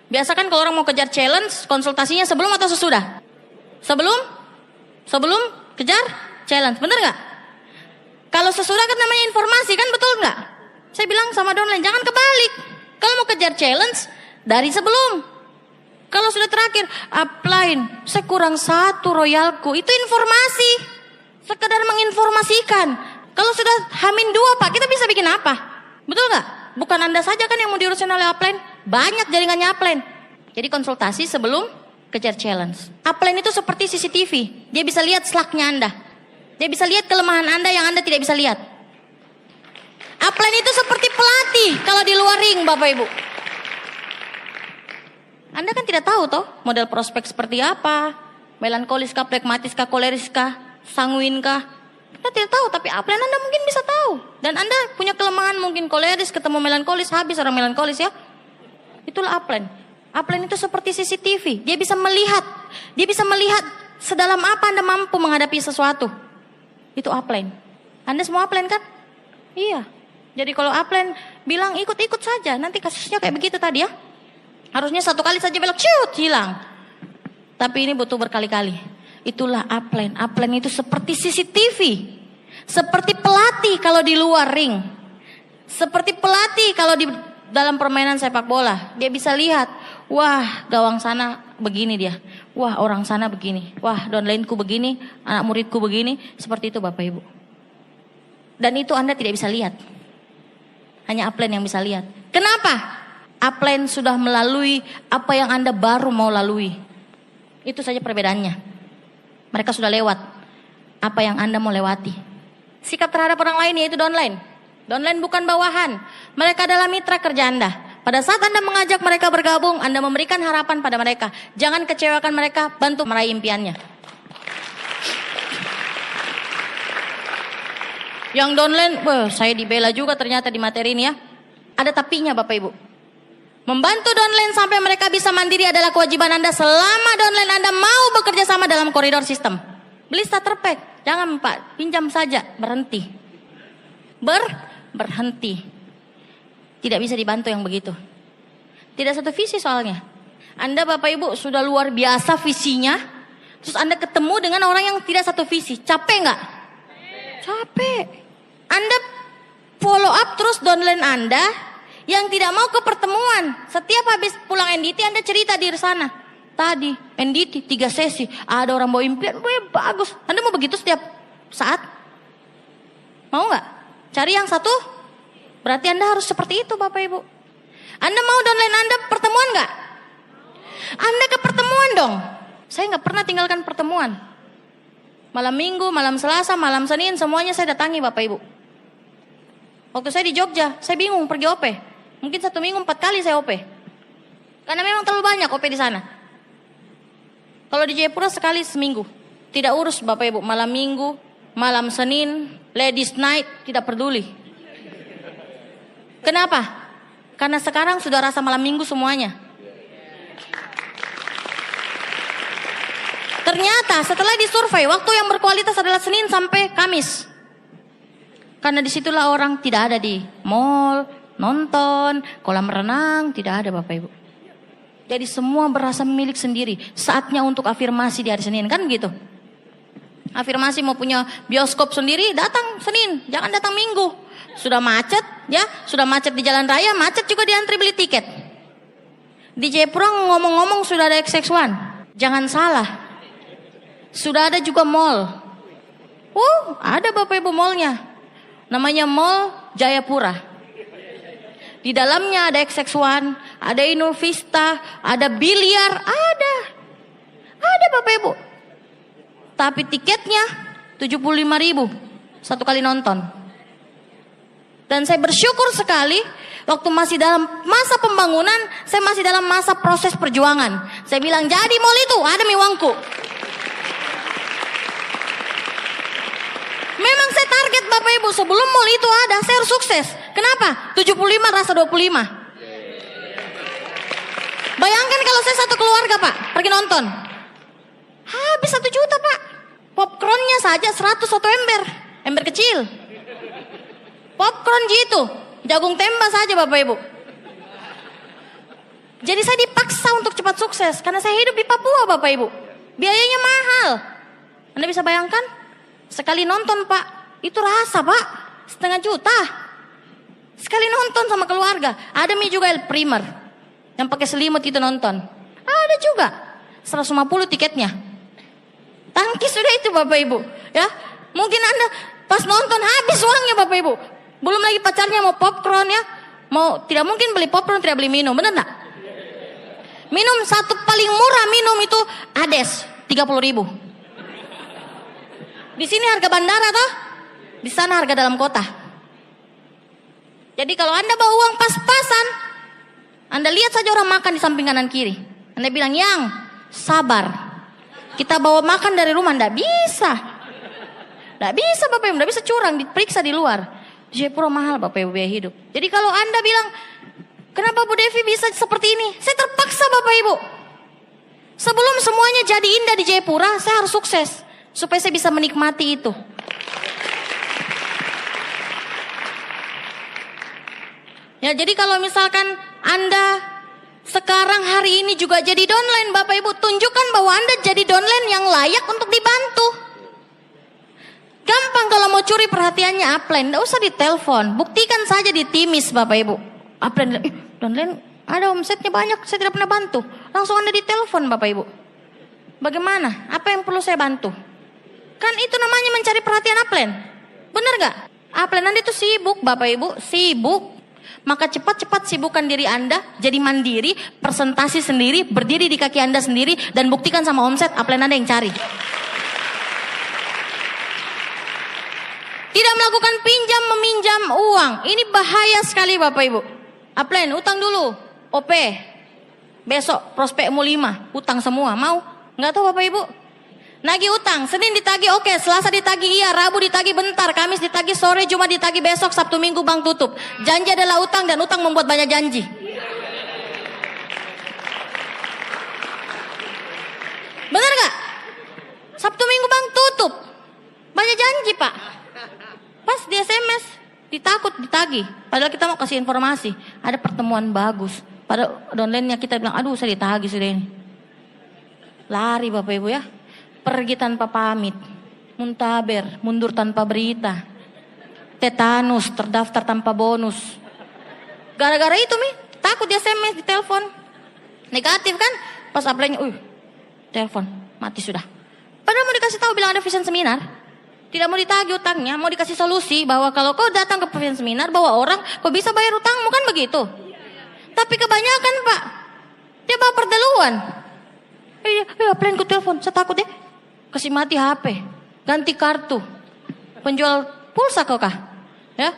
Biasakan kalau orang mau kejar challenge, konsultasinya sebelum atau sesudah? Sebelum kejar challenge, bener gak? Kalau sesudah kan namanya informasi kan, betul gak? Saya bilang sama downline, jangan kebalik. Kalau mau kejar challenge, dari sebelum. Kalau sudah terakhir, upline, saya kurang 1 royalku, itu informasi. Sekedar menginformasikan. Kalau sudah -2 Pak, kita bisa bikin apa? Betul gak? Bukan Anda saja kan yang mau diurusin oleh upline. Banyak jaringannya upline. Jadi konsultasi sebelum kejar challenge. Upline itu seperti CCTV. Dia bisa lihat slacknya Anda. Dia bisa lihat kelemahan Anda yang Anda tidak bisa lihat. Upline itu seperti pelatih kalau di luar ring Bapak Ibu. Anda kan tidak tahu toh model prospek seperti apa. Melankolis kah, pragmatis kah, koleris kah, sanguin kah. Kita tidak tahu, tapi upline Anda mungkin bisa tahu. Dan Anda punya kelemahan mungkin koleris ketemu melankolis, habis orang melankolis ya. Itulah upline. Upline itu seperti CCTV. Dia bisa melihat. Dia bisa melihat sedalam apa Anda mampu menghadapi sesuatu. Itu upline. Anda semua upline kan? Iya. Jadi kalau upline bilang ikut-ikut saja. Nanti kasusnya kayak begitu tadi ya. Harusnya 1 kali saja belok, ciut, hilang. Tapi ini butuh berkali-kali. Itulah upline. Upline itu seperti CCTV. Seperti pelatih kalau di luar ring. Seperti pelatih kalau di dalam permainan sepak bola. Dia bisa lihat, wah gawang sana begini dia. Wah orang sana begini. Wah downline-ku begini, anak muridku begini. Seperti itu Bapak Ibu. Dan itu Anda tidak bisa lihat. Hanya upline yang bisa lihat. Kenapa? Upline sudah melalui apa yang Anda baru mau lalui. Itu saja perbedaannya. Mereka sudah lewat apa yang Anda mau lewati. Sikap terhadap orang lain yaitu downline. Downline bukan bawahan. Mereka adalah mitra kerja Anda. Pada saat Anda mengajak mereka bergabung, Anda memberikan harapan pada mereka. Jangan kecewakan mereka, bantu meraih impiannya. Yang downline, saya dibela juga ternyata di materi ini ya. Ada tapinya Bapak Ibu. Membantu downline sampai mereka bisa mandiri adalah kewajiban Anda selama downline Anda mau bekerja sama dalam koridor sistem. Beli starter pack, jangan Pak, pinjam saja, berhenti. Berhenti. Tidak bisa dibantu yang begitu. Tidak satu visi soalnya. Anda Bapak Ibu sudah luar biasa visinya, terus Anda ketemu dengan orang yang tidak satu visi. Capek nggak? Capek. Anda follow up terus downline Anda yang tidak mau ke pertemuan. Setiap habis pulang NDT Anda cerita di sana. Tadi NDT 3 sesi, ada orang bawa impian, bagus. Anda mau begitu setiap saat? Mau nggak? Cari yang satu? Berarti Anda harus seperti itu Bapak Ibu. Anda mau downline Anda pertemuan nggak? Anda ke pertemuan dong. Saya nggak pernah tinggalkan pertemuan. Malam Minggu, malam Selasa, malam Senin, semuanya saya datangi Bapak Ibu. Waktu saya di Jogja, saya bingung pergi OP. Mungkin 1 minggu 4 kali saya OP. Karena memang terlalu banyak OP di sana. Kalau di Jayapura sekali seminggu. Tidak urus Bapak Ibu, malam Minggu, malam Senin, ladies night, tidak peduli. Kenapa? Karena sekarang sudah rasa malam Minggu semuanya. Ternyata setelah disurvei, waktu yang berkualitas adalah Senin sampai Kamis. Karena disitulah orang tidak ada di mall, nonton, kolam renang, tidak ada Bapak Ibu. Jadi semua berasa milik sendiri. Saatnya untuk afirmasi di hari Senin, kan gitu. Afirmasi mau punya bioskop sendiri, datang Senin, jangan datang Minggu. Sudah macet, ya, sudah macet di jalan raya, macet juga di antri beli tiket. Di Jayapura ngomong-ngomong sudah ada XX1. Jangan salah. Sudah ada juga mall. Ada Bapak Ibu mallnya. Namanya Mall Jayapura. Di dalamnya ada XX1, ada Innovista, ada biliar, ada. Ada Bapak Ibu. Tapi tiketnya 75.000 satu kali nonton. Dan saya bersyukur sekali waktu masih dalam masa pembangunan, saya masih dalam masa proses perjuangan. Saya bilang jadi mall itu ada uangku. Memang saya target Bapak Ibu sebelum mall itu ada, saya harus sukses. Kenapa? 75 rasa 25. Bayangkan kalau saya satu keluarga Pak, pergi nonton. Habis 1 juta Pak. Popcornnya saja 100 satu ember. Ember kecil. Popcorn gitu. Jagung tembak saja Bapak Ibu. Jadi saya dipaksa untuk cepat sukses. Karena saya hidup di Papua Bapak Ibu. Biayanya mahal. Anda bisa bayangkan? Sekali nonton Pak, itu rasa Pak, 1,5 juta. Sekali nonton sama keluarga. Ada juga El Primer yang pakai selimut itu nonton. Ada juga 150 tiketnya. Tangkis sudah itu Bapak Ibu, ya. Mungkin Anda pas nonton habis uangnya Bapak Ibu. Belum lagi pacarnya mau popcorn ya. Tidak mungkin beli popcorn tidak beli minum, benar enggak? Minum satu paling murah minum itu Ades 30.000. Di sini harga bandara toh, di sana harga dalam kota. Jadi kalau Anda bawa uang pas-pasan, Anda lihat saja orang makan di samping kanan kiri. Anda bilang, yang sabar. Kita bawa makan dari rumah, nggak bisa. Nggak bisa Bapak Ibu, nggak bisa curang, diperiksa di luar. Di Jayapura mahal Bapak Ibu biaya hidup. Jadi kalau Anda bilang, kenapa Bu Devi bisa seperti ini? Saya terpaksa Bapak Ibu. Sebelum semuanya jadi indah di Jayapura, saya harus sukses. Supaya saya bisa menikmati itu. Ya, jadi kalau misalkan Anda sekarang hari ini juga jadi downline Bapak Ibu, tunjukkan bahwa Anda jadi downline yang layak untuk dibantu. Gampang kalau mau curi perhatiannya upline, enggak usah ditelepon, buktikan saja di Timis Bapak Ibu. Upline, downline ada omsetnya banyak, saya tidak pernah bantu. Langsung Anda ditelepon Bapak Ibu. Bagaimana? Apa yang perlu saya bantu? Kan itu namanya mencari perhatian upline. Benar gak? Upline Anda itu sibuk Bapak Ibu, sibuk. Maka cepat-cepat sibukkan diri Anda, jadi mandiri, presentasi sendiri, berdiri di kaki Anda sendiri, dan buktikan sama omset upline Anda yang cari. Tidak melakukan pinjam meminjam uang. Ini bahaya sekali Bapak Ibu. Upline, utang dulu, OP. Besok prospekmu 5, utang semua, mau? Nggak tahu Bapak Ibu? Nagih utang, Senin ditagih oke, Selasa ditagih iya, Rabu ditagih bentar, Kamis ditagih sore, Jumat ditagih besok, Sabtu Minggu bank tutup. Janji adalah utang dan utang membuat banyak janji. Benar gak? Sabtu Minggu bank tutup. Banyak janji Pak. Pas di SMS ditakut ditagih. Padahal kita mau kasih informasi, ada pertemuan bagus. Pada downline-nya kita bilang, aduh saya ditagih sudah ini. Lari Bapak Ibu ya. Pergi tanpa pamit. Muntaber, mundur tanpa berita. Tetanus, terdaftar tanpa bonus. Gara-gara itu takut di SMS, di telepon. Negatif kan? Pas apply-nya, telepon, mati sudah. Padahal mau dikasih tahu bilang ada vision seminar. Tidak mau ditagih utangnya, mau dikasih solusi bahwa kalau kau datang ke vision seminar bawa orang, kau bisa bayar utangmu kan begitu. Tapi kebanyakan Pak, dia baper duluan. Apply-ku telepon, saya takut deh. Kasih mati HP, ganti kartu. Penjual pulsa kau kah? Ya,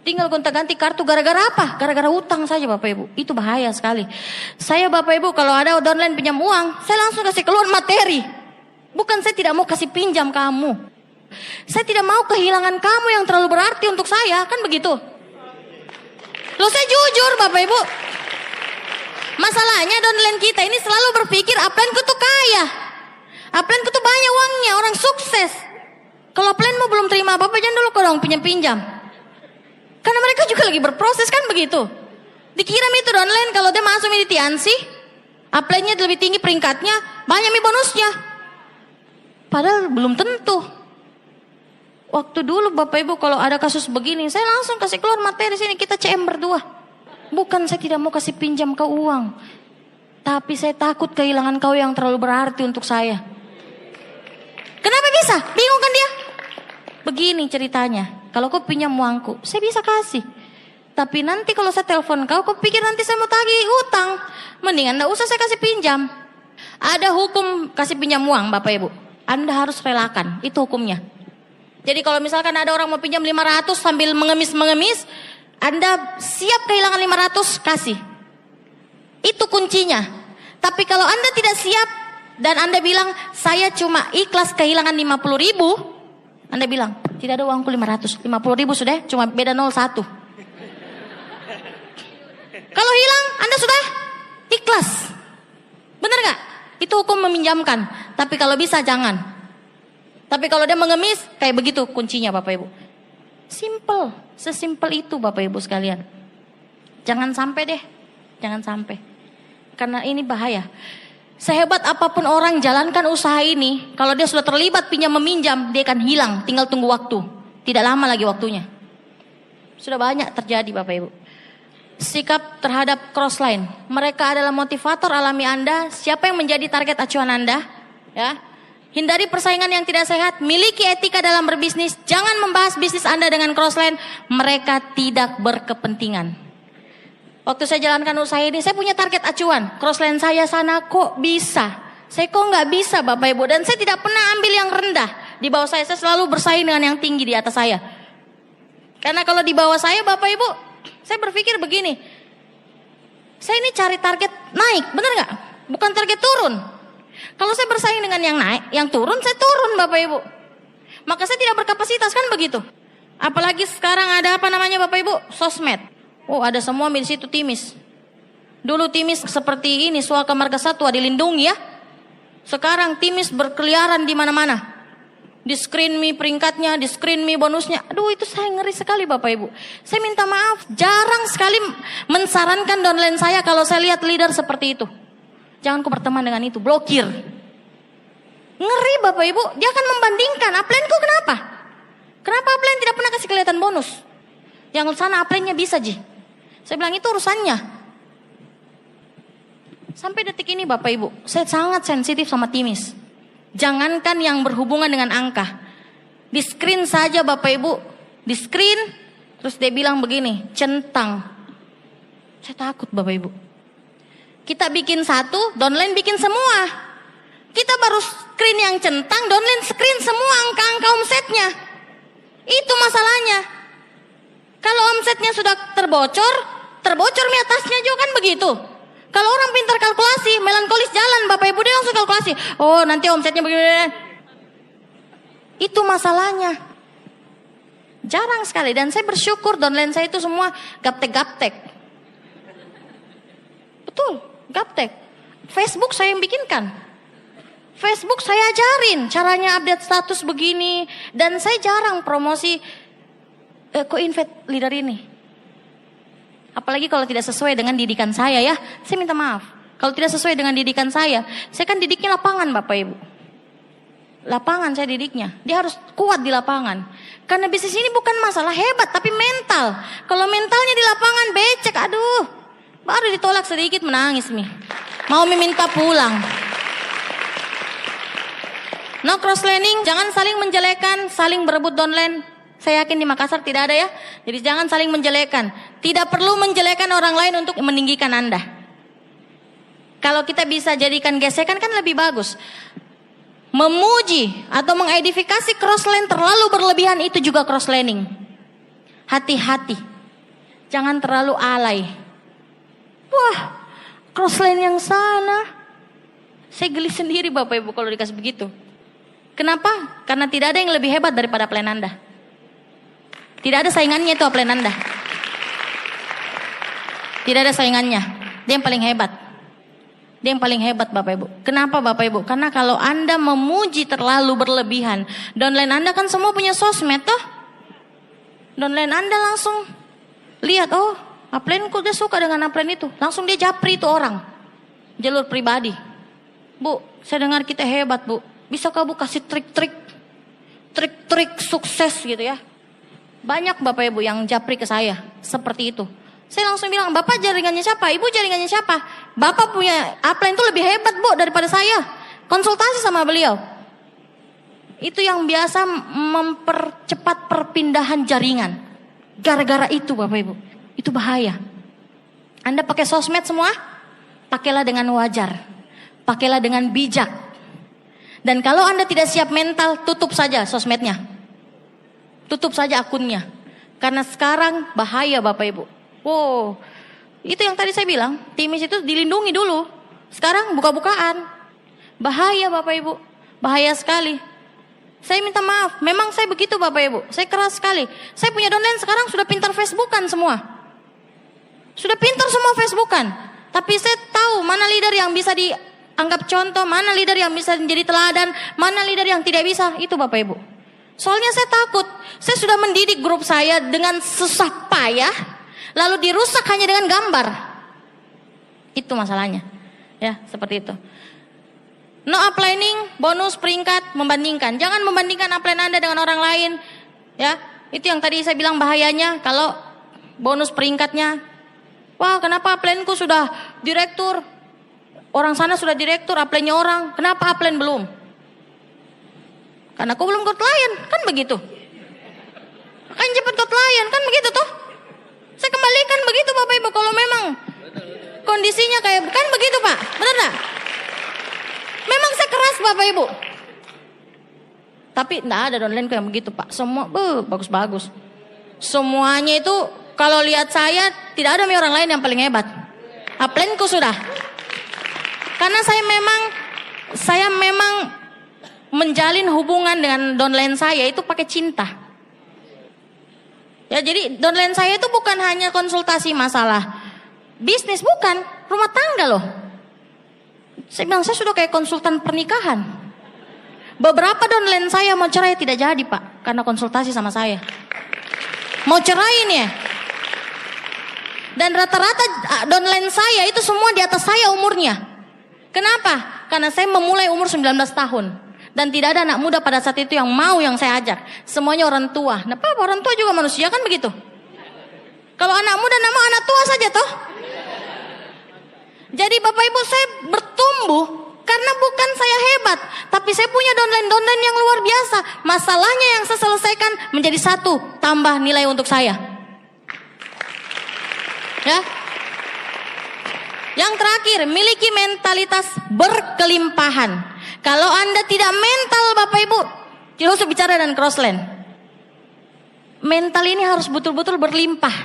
tinggal gonta ganti kartu gara-gara apa? Gara-gara utang saja Bapak Ibu. Itu bahaya sekali. Saya Bapak Ibu kalau ada downline pinjam uang, saya langsung kasih keluar materi. Bukan saya tidak mau kasih pinjam kamu. Saya tidak mau kehilangan kamu yang terlalu berarti untuk saya, kan begitu? Loh saya jujur Bapak Ibu. Masalahnya downline kita ini selalu berpikir upline-ku tuh kaya. Upline-ku tuh banyak uangnya, orang sukses. Kalau upline-mu belum terima apa-apa, jangan dulu kau dong pinjam-pinjam. Karena mereka juga lagi berproses kan begitu. Dikira itu downline kalau dia masuk di Tiansi, upline-nya lebih tinggi peringkatnya, banyak bonusnya. Padahal belum tentu. Waktu dulu Bapak Ibu kalau ada kasus begini, saya langsung kasih keluar materi sini, kita CM berdua. Bukan saya tidak mau kasih pinjam kau uang, tapi saya takut kehilangan kau yang terlalu berarti untuk saya. Kenapa bisa? Bingung kan dia? Begini ceritanya, kalau kau pinjam uangku, saya bisa kasih. Tapi nanti kalau saya telepon kau pikir nanti saya mau tagih utang. Mendingan enggak usah saya kasih pinjam. Ada hukum kasih pinjam uang Bapak Ibu. Anda harus relakan, itu hukumnya. Jadi kalau misalkan ada orang mau pinjam 500 sambil mengemis-mengemis, Anda siap kehilangan 500, kasih. Itu kuncinya. Tapi kalau Anda tidak siap dan Anda bilang, saya cuma ikhlas kehilangan 50.000, Anda bilang, tidak ada uangku 500, 50.000 sudah, cuma beda 01. Kalau hilang, Anda sudah ikhlas. Benar gak? Itu hukum meminjamkan. Tapi kalau bisa jangan. Tapi kalau dia mengemis, kayak begitu kuncinya Bapak Ibu. Simple, sesimpel itu Bapak Ibu sekalian. Jangan sampai deh, jangan sampai. Karena ini bahaya. Sehebat apapun orang jalankan usaha ini, kalau dia sudah terlibat pinjam meminjam, dia akan hilang, tinggal tunggu waktu. Tidak lama lagi waktunya. Sudah banyak terjadi Bapak Ibu. Sikap terhadap crossline. Mereka adalah motivator alami Anda. Siapa yang menjadi target acuan Anda? Ya. Hindari persaingan yang tidak sehat. Miliki etika dalam berbisnis. Jangan membahas bisnis Anda dengan crossline. Mereka tidak berkepentingan. Waktu saya jalankan usaha ini, saya punya target acuan. Crossline saya sana kok bisa. Saya kok nggak bisa Bapak Ibu. Dan saya tidak pernah ambil yang rendah. Di bawah saya selalu bersaing dengan yang tinggi di atas saya. Karena kalau di bawah saya Bapak Ibu, saya berpikir begini, saya ini cari target naik, benar nggak? Bukan target turun. Kalau saya bersaing dengan yang naik, yang turun, saya turun Bapak Ibu. Maka saya tidak berkapasitas kan begitu. Apalagi sekarang ada apa namanya Bapak Ibu? Sosmed. Oh ada semua di situ Timis. Dulu Timis seperti ini, Suaka Marga Satwa dilindungi ya. Sekarang Timis berkeliaran di mana-mana. Di screen me peringkatnya, di screen me bonusnya. Aduh itu saya ngeri sekali Bapak Ibu. Saya minta maaf, jarang sekali mensarankan downline saya kalau saya lihat leader seperti itu. Jangan ku berteman dengan itu, blokir. Ngeri Bapak Ibu, dia akan membandingkan, upline-ku kenapa? Kenapa upline tidak pernah kasih kelihatan bonus? Yang sana upline-nya bisa Ji. Saya bilang itu urusannya. Sampai detik ini Bapak Ibu, saya sangat sensitif sama Timis. Jangankan yang berhubungan dengan angka. Di screen saja Bapak Ibu. Di screen. Terus dia bilang begini. Centang. Saya takut Bapak Ibu. Kita bikin satu. Downline bikin semua. Kita baru screen yang centang. Downline screen semua angka-angka omsetnya. Itu masalahnya. Kalau omsetnya sudah terbocor. Terbocor di atasnya juga kan begitu. Kalau orang pintar kalkulasi, melankolis jalan, Bapak Ibu dia langsung kalkulasi. Oh nanti omsetnya begini. Itu masalahnya. Jarang sekali. Dan saya bersyukur downline saya itu semua gaptek-gaptek. Betul, gaptek. Facebook saya yang bikinkan. Facebook saya ajarin caranya update status begini. Dan saya jarang promosi co-invite leader ini. Apalagi kalau tidak sesuai dengan didikan saya ya. Saya minta maaf. Kalau tidak sesuai dengan didikan saya kan didiknya lapangan Bapak Ibu. Lapangan saya didiknya. Dia harus kuat di lapangan. Karena bisnis ini bukan masalah hebat tapi mental. Kalau mentalnya di lapangan becek, aduh. Baru ditolak sedikit menangis nih. Mau meminta pulang. No cross learning, jangan saling menjelekan, saling berebut downline. Saya yakin di Makassar tidak ada ya. Jadi jangan saling menjelekan. Tidak perlu menjelekan orang lain untuk meninggikan Anda. Kalau kita bisa jadikan gesekan kan lebih bagus. Memuji atau mengedifikasi crossline terlalu berlebihan itu juga crosslining. Hati-hati. Jangan terlalu alay. Wah, crossline yang sana. Saya geli sendiri Bapak Ibu kalau dikasih begitu. Kenapa? Karena tidak ada yang lebih hebat daripada plan Anda. Tidak ada saingannya itu plan Anda. Tidak ada saingannya. Dia yang paling hebat. Dia yang paling hebat Bapak Ibu. Kenapa Bapak Ibu? Karena kalau Anda memuji terlalu berlebihan, downline Anda kan semua punya sosmed toh. Downline Anda langsung lihat, oh upline-ku dia suka dengan upline itu. Langsung dia japri itu orang. Jalur pribadi. Bu, saya dengar kita hebat Bu. Bisakah Bu kasih trik-trik sukses gitu ya. Banyak Bapak Ibu yang japri ke saya seperti itu. Saya langsung bilang, Bapak jaringannya siapa? Ibu jaringannya siapa? Bapak punya upline itu lebih hebat Bu daripada saya. Konsultasi sama beliau. Itu yang biasa mempercepat perpindahan jaringan. Gara-gara itu Bapak Ibu. Itu bahaya. Anda pakai sosmed semua? Pakailah dengan wajar. Pakailah dengan bijak. Dan kalau Anda tidak siap mental, tutup saja sosmednya. Tutup saja akunnya. Karena sekarang bahaya Bapak Ibu. Wow, itu yang tadi saya bilang, timis itu dilindungi dulu. Sekarang buka-bukaan. Bahaya Bapak Ibu, bahaya sekali. Saya minta maaf, memang saya begitu Bapak Ibu. Saya keras sekali. Saya punya downline sekarang sudah pintar Facebookan semua. Sudah pintar semua Facebookan. Tapi saya tahu mana leader yang bisa dianggap contoh, mana leader yang bisa menjadi teladan, mana leader yang tidak bisa, itu Bapak Ibu. Soalnya saya takut, saya sudah mendidik grup saya dengan susah payah. Lalu dirusak hanya dengan gambar. Itu masalahnya. Ya, seperti itu. No uplining, bonus peringkat, membandingkan. Jangan membandingkan upline Anda dengan orang lain. Ya, itu yang tadi saya bilang bahayanya. Kalau bonus peringkatnya, wah kenapa upline-ku sudah direktur? Orang sana sudah direktur, upline-nya orang. Kenapa upline belum? Karena aku belum go klien, kan begitu. Kan cepet go klien, kan begitu tuh. Saya kembalikan begitu Bapak Ibu. Kalau memang kondisinya kayak kan begitu Pak, benar tak? Memang saya keras Bapak Ibu. Tapi enggak ada downline yang begitu Pak. Semua bagus-bagus. Semuanya itu kalau lihat saya tidak ada orang lain yang paling hebat. Upline-ku sudah. Karena saya memang menjalin hubungan dengan downline saya itu pakai cinta. Ya, jadi downline saya itu bukan hanya konsultasi masalah bisnis, bukan, rumah tangga loh. Saya bilang saya sudah kayak konsultan pernikahan. Beberapa downline saya mau cerai tidak jadi Pak, karena konsultasi sama saya. Mau cerai nih ya. Dan rata-rata downline saya itu semua di atas saya umurnya. Kenapa? Karena saya memulai umur 19 tahun. Dan tidak ada anak muda pada saat itu yang mau yang saya ajak. Semuanya orang tua. Nah Pak, orang tua juga manusia kan begitu. Kalau anak muda nama anak tua saja toh. Jadi Bapak Ibu saya bertumbuh karena bukan saya hebat. Tapi saya punya downline yang luar biasa. Masalahnya yang saya selesaikan menjadi satu tambah nilai untuk saya. Ya. Yang terakhir, miliki mentalitas berkelimpahan. Kalau Anda tidak mental Bapak Ibu, tidak usah bicara dan crossline. Mental ini harus betul-betul berlimpah.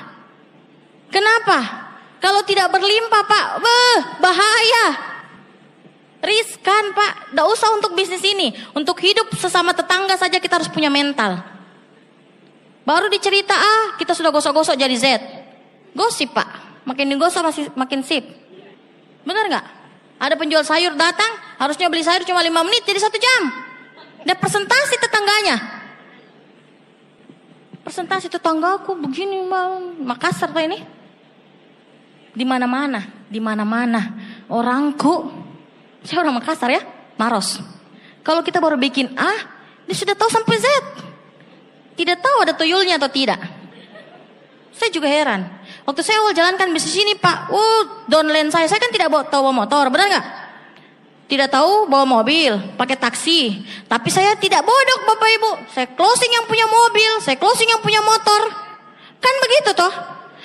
Kenapa? Kalau tidak berlimpah Pak, bahaya. Riskan Pak, tidak usah untuk bisnis ini. Untuk hidup sesama tetangga saja kita harus punya mental. Baru dicerita kita sudah gosok-gosok jadi Z. Gosip Pak, makin digosok makin sip. Benar nggak? Ada penjual sayur datang, harusnya beli sayur cuma 5 menit jadi 1 jam. Dia presentasi tetangganya. Presentasi tetanggaku begini Makassar Pak ini. Di mana-mana. Orangku, saya orang Makassar ya, Maros. Kalau kita baru bikin A, dia sudah tahu sampai Z. Tidak tahu ada tuyulnya atau tidak. Saya juga heran. Waktu saya awal jalankan bisnis ini Pak, downline saya kan tidak tahu bawa motor, benar nggak? Tidak tahu bawa mobil, pakai taksi. Tapi saya tidak bodoh Bapak Ibu. Saya closing yang punya mobil, saya closing yang punya motor. Kan begitu toh.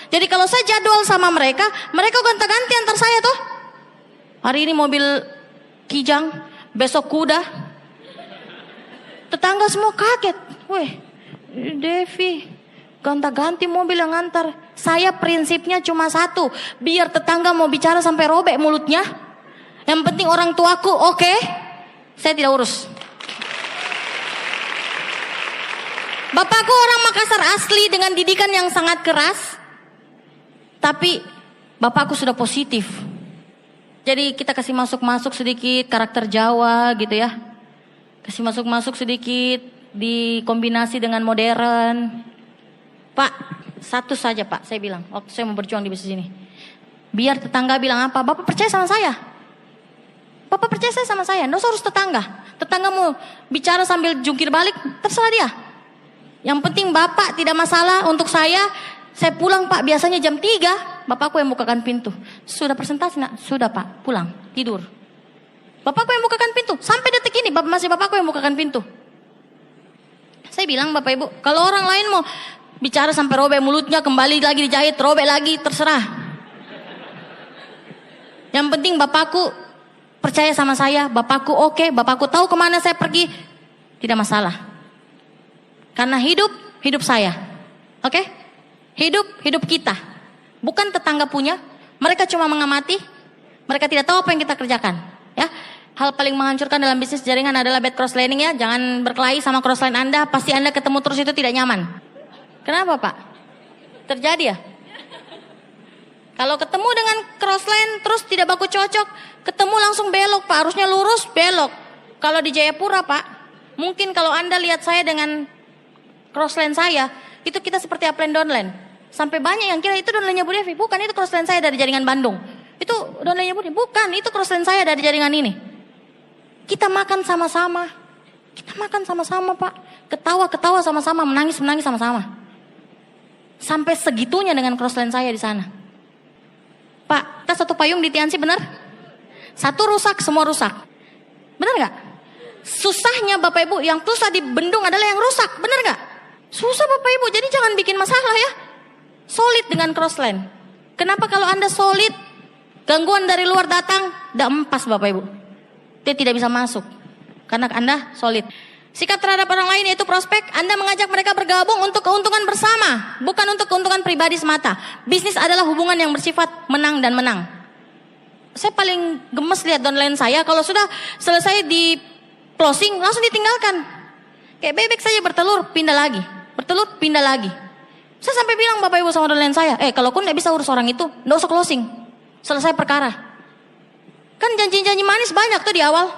Jadi kalau saya jadwal sama mereka gonta-ganti antar saya toh. Hari ini mobil Kijang, besok kuda. Tetangga semua kaget. Weh, Devi, gonta-ganti mobil yang antar. Saya prinsipnya cuma satu, biar tetangga mau bicara sampai robek mulutnya. Yang penting orang tuaku oke, saya tidak urus. Bapakku orang Makassar asli dengan didikan yang sangat keras. Tapi bapakku sudah positif. Jadi kita kasih masuk-masuk sedikit karakter Jawa gitu ya. Kasih masuk-masuk sedikit dikombinasi dengan modern. Pak, satu saja Pak, saya bilang waktu saya mau berjuang di bisnis ini. Biar tetangga bilang apa, Bapak percaya sama saya. Bapak percaya saya sama saya, nggak usah urus tetangga. Tetangga mau bicara sambil jungkir balik, terserah dia. Yang penting Bapak tidak masalah untuk saya pulang Pak, biasanya jam 3, Bapakku yang bukakan pintu. Sudah presentasi nak? Sudah Pak, pulang, tidur. Bapakku yang bukakan pintu, sampai detik ini masih Bapakku yang bukakan pintu. Saya bilang Bapak Ibu, kalau orang lain mau bicara sampai robek mulutnya, kembali lagi dijahit, robek lagi, terserah. Yang penting Bapakku percaya sama saya, Bapakku oke, Bapakku tahu kemana saya pergi, tidak masalah. Karena hidup saya, oke? Hidup kita, bukan tetangga punya. Mereka cuma mengamati, mereka tidak tahu apa yang kita kerjakan. Ya, hal paling menghancurkan dalam bisnis jaringan adalah bad cross lining ya. Jangan berkelahi sama cross line Anda, pasti Anda ketemu terus itu tidak nyaman. Kenapa Pak? Terjadi ya? Kalau ketemu dengan cross line terus tidak baku cocok, ketemu langsung belok Pak, harusnya lurus belok. Kalau di Jayapura Pak, mungkin kalau Anda lihat saya dengan cross line saya, itu kita seperti upline downline. Sampai banyak yang kira itu downline-nya Bu Devi. Bukan, itu cross line saya dari jaringan Bandung. Itu downline-nya Bu Devi. Bukan, itu cross line saya dari jaringan ini. Kita makan sama-sama. Pak. Ketawa sama-sama, menangis sama-sama. Sampai segitunya dengan cross line saya di sana. Pak, kita satu payung di Tiansi benar? Satu rusak, semua rusak. Benar gak? Susahnya Bapak Ibu, yang susah di bendung adalah yang rusak. Benar gak? Susah Bapak Ibu, jadi jangan bikin masalah ya. Solid dengan crossline. Kenapa kalau Anda solid, gangguan dari luar datang, tidak empas Bapak Ibu. Dia tidak bisa masuk. Karena Anda solid. Sikap terhadap orang lain yaitu prospek, Anda mengajak mereka bergabung untuk keuntungan bersama, bukan untuk keuntungan pribadi semata. Bisnis adalah hubungan yang bersifat menang dan menang. Saya paling gemes lihat downline saya, kalau sudah selesai di closing, langsung ditinggalkan. Kayak bebek saja bertelur, pindah lagi. Bertelur, pindah lagi. Saya sampai bilang Bapak Ibu sama downline saya, kalau kau tidak bisa urus orang itu, tidak usah closing. Selesai perkara. Kan janji-janji manis banyak tuh di awal.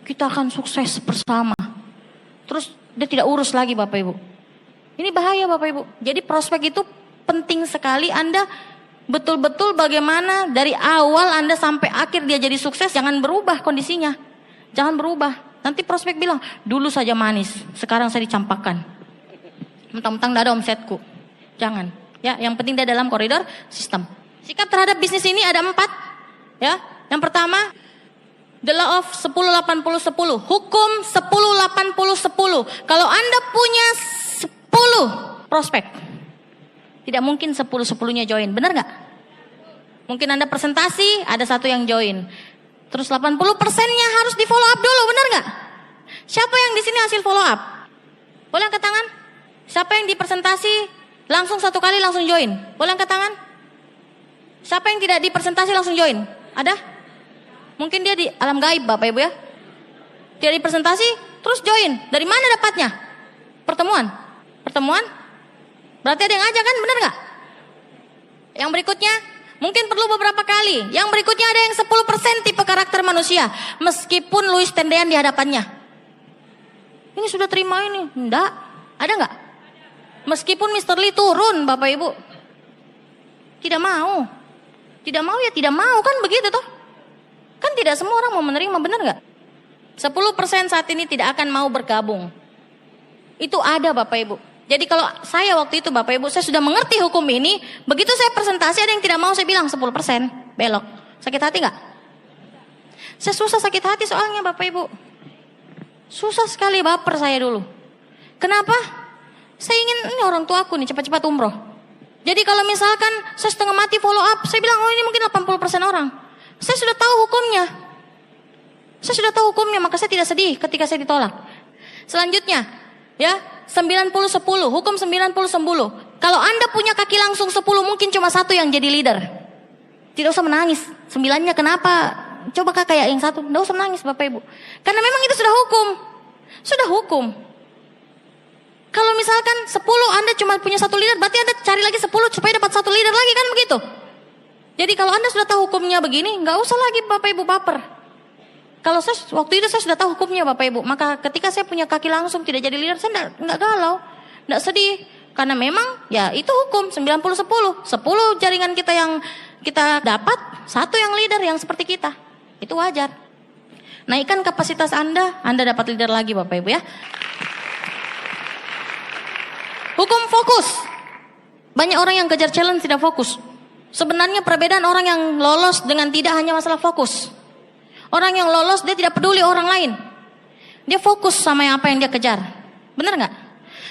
Kita akan sukses bersama. Terus dia tidak urus lagi Bapak Ibu. Ini bahaya Bapak Ibu. Jadi prospek itu penting sekali. Anda betul-betul bagaimana dari awal Anda sampai akhir dia jadi sukses. Jangan berubah kondisinya. Jangan berubah. Nanti prospek bilang, dulu saja manis, sekarang saya dicampakkan. Mentang-mentang tidak ada omsetku. Jangan. Ya, yang penting dia dalam koridor sistem. Sikap terhadap bisnis ini ada 4. Ya, yang pertama, the law of 10-80-10. Hukum 10-80-10. Kalau Anda punya 10 prospek, tidak mungkin 10-10-nya join. Benar nggak? Mungkin Anda presentasi, ada satu yang join. Terus 80%-nya harus di follow up dulu, benar nggak? Siapa yang di sini hasil follow up? Boleh angkat tangan? Siapa yang di presentasi langsung satu kali langsung join? Boleh angkat tangan? Siapa yang tidak di presentasi langsung join? Ada? Mungkin dia di alam gaib Bapak Ibu ya. Tidak di presentasi, terus join. Dari mana dapatnya? Pertemuan. Berarti ada yang ngajak kan, benar nggak? Yang berikutnya, mungkin perlu beberapa kali. Yang berikutnya ada yang 10% tipe karakter manusia. Meskipun Luis tendean di hadapannya. Ini sudah terima ini. Enggak. Ada nggak? Meskipun Mr. Lee turun Bapak Ibu. Tidak mau. Tidak mau ya tidak mau, kan begitu toh. Kan tidak semua orang mau menerima, benar gak? 10% saat ini tidak akan mau bergabung. Itu ada Bapak Ibu. Jadi kalau saya waktu itu Bapak Ibu, saya sudah mengerti hukum ini. Begitu saya presentasi ada yang tidak mau, saya bilang 10% belok. Sakit hati gak? Saya susah sakit hati soalnya Bapak Ibu. Susah sekali, baper saya dulu. Kenapa? Saya ingin ini orang tua aku nih cepat-cepat umroh. Jadi kalau misalkan saya setengah mati follow up, saya bilang oh ini mungkin 80% orang. Saya sudah tahu hukumnya. Saya sudah tahu hukumnya, maka saya tidak sedih ketika saya ditolak. Selanjutnya, ya 90-10, hukum 90-10. Kalau Anda punya kaki langsung 10, mungkin cuma satu yang jadi leader. Tidak usah menangis. 9-nya kenapa? Coba kayak yang satu. Tidak usah menangis Bapak Ibu. Karena memang itu sudah hukum. Sudah hukum. Kalau misalkan 10 Anda cuma punya satu leader, berarti Anda cari lagi 10 supaya dapat satu leader lagi, kan begitu? Jadi kalau Anda sudah tahu hukumnya begini, nggak usah lagi Bapak Ibu baper. Kalau saya waktu itu saya sudah tahu hukumnya Bapak Ibu, maka ketika saya punya kaki langsung tidak jadi leader, saya nggak galau, nggak sedih, karena memang ya itu hukum 90-10, 10 jaringan kita yang kita dapat, satu yang leader yang seperti kita, itu wajar. Naikkan kapasitas Anda dapat leader lagi Bapak Ibu ya. Hukum fokus. Banyak orang yang kejar challenge tidak fokus. Sebenarnya perbedaan orang yang lolos dengan tidak hanya masalah fokus. Orang yang lolos dia tidak peduli orang lain. Dia fokus sama apa yang dia kejar. Benar nggak?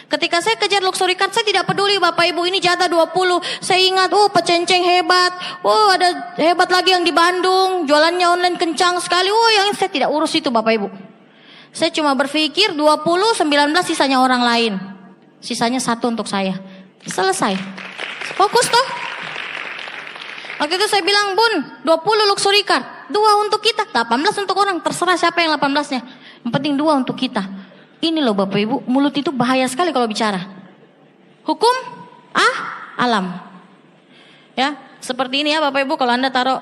Ketika saya kejar luxury card, saya tidak peduli Bapak Ibu ini jatah 20. Saya ingat, oh Pecenceng hebat. Oh ada hebat lagi yang di Bandung. Jualannya online kencang sekali. Oh yang saya tidak urus itu Bapak Ibu. Saya cuma berpikir 20, 19 sisanya orang lain. Sisanya satu untuk saya. Selesai. Fokus toh. Waktu itu saya bilang, Bun, 20 luxury card. 2 untuk kita, 18 untuk orang. Terserah siapa yang 18-nya. Yang penting 2 untuk kita. Ini loh Bapak Ibu, mulut itu bahaya sekali kalau bicara. Hukum, alam. Ya, seperti ini ya Bapak Ibu, kalau Anda taruh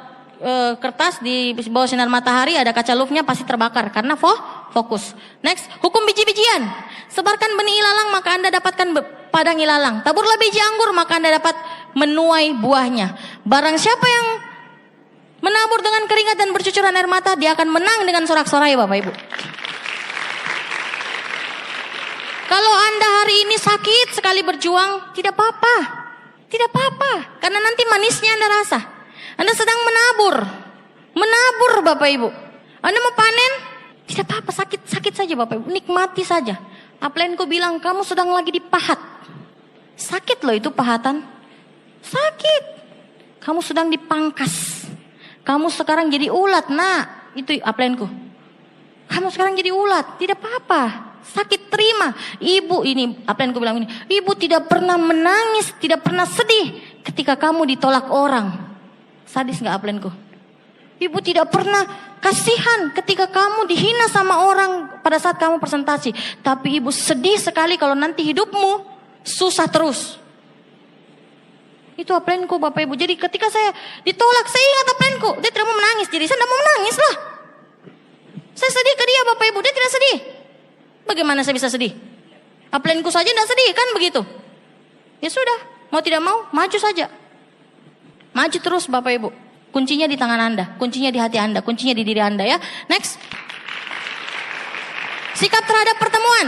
kertas di bawah sinar matahari, ada kaca louvnya pasti terbakar. Karena fokus. Next, hukum biji-bijian. Sebarkan benih ilalang, maka Anda dapatkan padang ilalang. Taburlah biji anggur, maka Anda dapat menuai buahnya. Barang siapa yang menabur dengan keringat dan bercucuran air mata, dia akan menang dengan sorak-sorai Bapak Ibu. Kalau Anda hari ini sakit sekali berjuang, tidak apa-apa. Tidak apa-apa. Karena nanti manisnya Anda rasa. Anda sedang menabur. Menabur Bapak Ibu. Anda mau panen, tidak apa-apa, sakit saja Bapak Ibu. Nikmati saja. Upline ku bilang, kamu sedang lagi dipahat. Sakit loh itu pahatan. Sakit. Kamu sedang dipangkas. Kamu sekarang jadi ulat. Nah, itu upline ku. Kamu sekarang jadi ulat. Tidak apa-apa. Sakit terima. Ibu ini, upline ku bilang ini. Ibu tidak pernah menangis, tidak pernah sedih ketika kamu ditolak orang. Sadis gak upline ku? Ibu tidak pernah kasihan ketika kamu dihina sama orang pada saat kamu presentasi. Tapi ibu sedih sekali kalau nanti hidupmu susah terus. Itu upline-ku Bapak Ibu. Jadi ketika saya ditolak, saya ingat upline-ku. Dia tidak mau menangis. Jadi saya tidak mau menangis lah. Saya sedih ke dia Bapak Ibu. Dia tidak sedih. Bagaimana saya bisa sedih? Upline-ku saja tidak sedih kan begitu. Ya sudah. Mau tidak mau, maju saja. Maju terus Bapak Ibu. Kuncinya di tangan Anda, kuncinya di hati Anda, kuncinya di diri Anda ya. Next. Sikap terhadap pertemuan.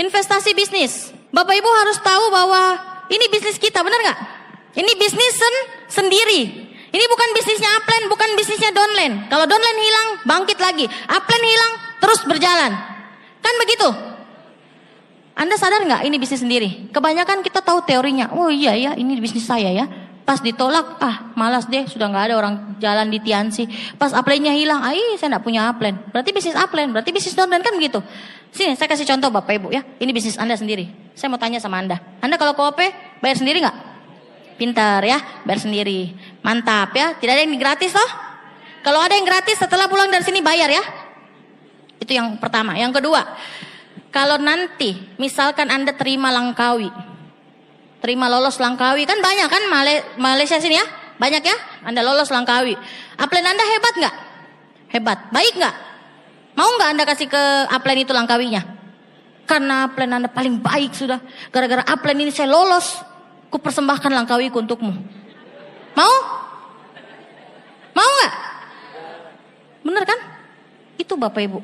Investasi bisnis. Bapak Ibu harus tahu bahwa ini bisnis kita, benar gak? Ini bisnis sendiri. Ini bukan bisnisnya upline, bukan bisnisnya downline. Kalau downline hilang, bangkit lagi. Upline hilang, terus berjalan. Kan begitu? Anda sadar gak ini bisnis sendiri? Kebanyakan kita tahu teorinya. Oh iya ya, ini bisnis saya ya. Pas ditolak, malas deh, sudah gak ada orang jalan di Tiansi. Pas upline-nya hilang, saya gak punya upline. Berarti bisnis upline, berarti bisnis downline, kan begitu. Sini, saya kasih contoh Bapak Ibu ya. Ini bisnis Anda sendiri. Saya mau tanya sama Anda. Anda kalau ke OP, bayar sendiri gak? Pintar ya, bayar sendiri. Mantap ya, tidak ada yang gratis toh. Kalau ada yang gratis, setelah pulang dari sini bayar ya. Itu yang pertama. Yang kedua, kalau nanti misalkan Anda terima Langkawi, terima lolos Langkawi, kan banyak kan Malaysia sini ya, banyak ya, Anda lolos Langkawi. Upline Anda hebat nggak? Hebat, baik nggak? Mau nggak Anda kasih ke upline itu Langkawinya? Karena upline Anda paling baik sudah. Gara-gara upline ini saya lolos, ku persembahkan Langkawiku untukmu. Mau? Mau nggak? Bener kan? Itu Bapak Ibu.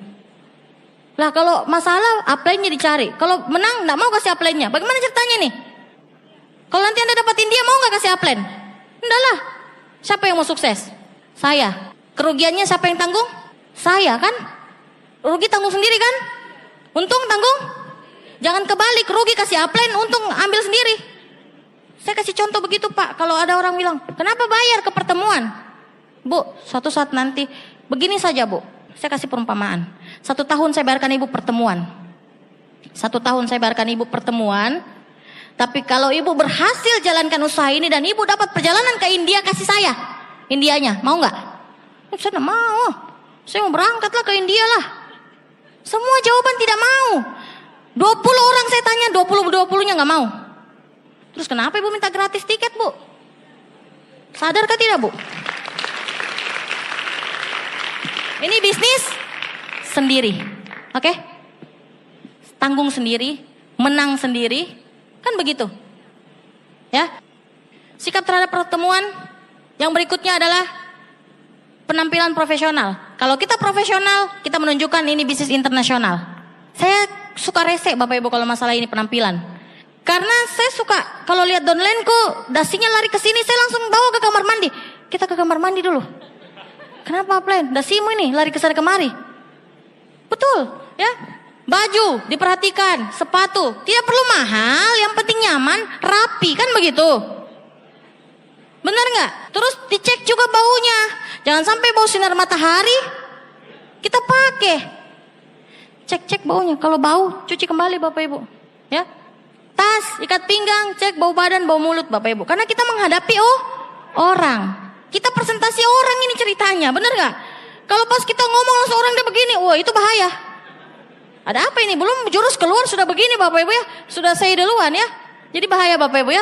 Lah kalau masalah upline-nya dicari. Kalau menang nggak mau kasih upline-nya. Bagaimana ceritanya nih? Kalau nanti Anda dapatin dia, mau nggak kasih upline? Enggak lah. Siapa yang mau sukses? Saya. Kerugiannya siapa yang tanggung? Saya kan? Rugi tanggung sendiri kan? Untung tanggung? Jangan kebalik, rugi kasih upline, untung ambil sendiri. Saya kasih contoh begitu Pak. Kalau ada orang bilang, kenapa bayar ke pertemuan? Bu, suatu saat nanti, begini saja Bu. Saya kasih perumpamaan. 1 tahun saya bayarkan Ibu pertemuan. 1 tahun saya bayarkan Ibu pertemuan. Tapi kalau Ibu berhasil jalankan usaha ini dan Ibu dapat perjalanan ke India, kasih saya Indianya, mau nggak? Saya nggak mau. Saya mau berangkatlah ke India lah. Semua jawaban tidak mau. 20 orang saya tanya, 20-20-nya nggak mau. Terus kenapa Ibu minta gratis tiket Bu? Sadarkah tidak Bu? Ini bisnis sendiri, oke? Tanggung sendiri, menang sendiri. Kan begitu. Ya. Sikap terhadap pertemuan yang berikutnya adalah penampilan profesional. Kalau kita profesional, kita menunjukkan ini bisnis internasional. Saya suka rese Bapak Ibu kalau masalah ini penampilan. Karena saya suka kalau lihat downline-ku dasinya lari ke sini, saya langsung bawa ke kamar mandi. Kita ke kamar mandi dulu. Kenapa upline? Dasimu ini lari ke sana kemari. Betul, ya. Baju diperhatikan, sepatu tidak perlu mahal, yang penting nyaman, rapi, kan begitu? Benar nggak? Terus dicek juga baunya, jangan sampai bau sinar matahari kita pakai. Cek baunya, kalau bau cuci kembali Bapak Ibu, ya. Tas, ikat pinggang, cek bau badan, bau mulut Bapak Ibu. Karena kita menghadapi orang, kita presentasi orang ini ceritanya, benar nggak? Kalau pas kita ngomong langsung orang dia begini, wah itu bahaya. Ada apa ini? Belum jurus keluar sudah begini Bapak Ibu ya. Sudah saya duluan ya. Jadi bahaya Bapak Ibu ya.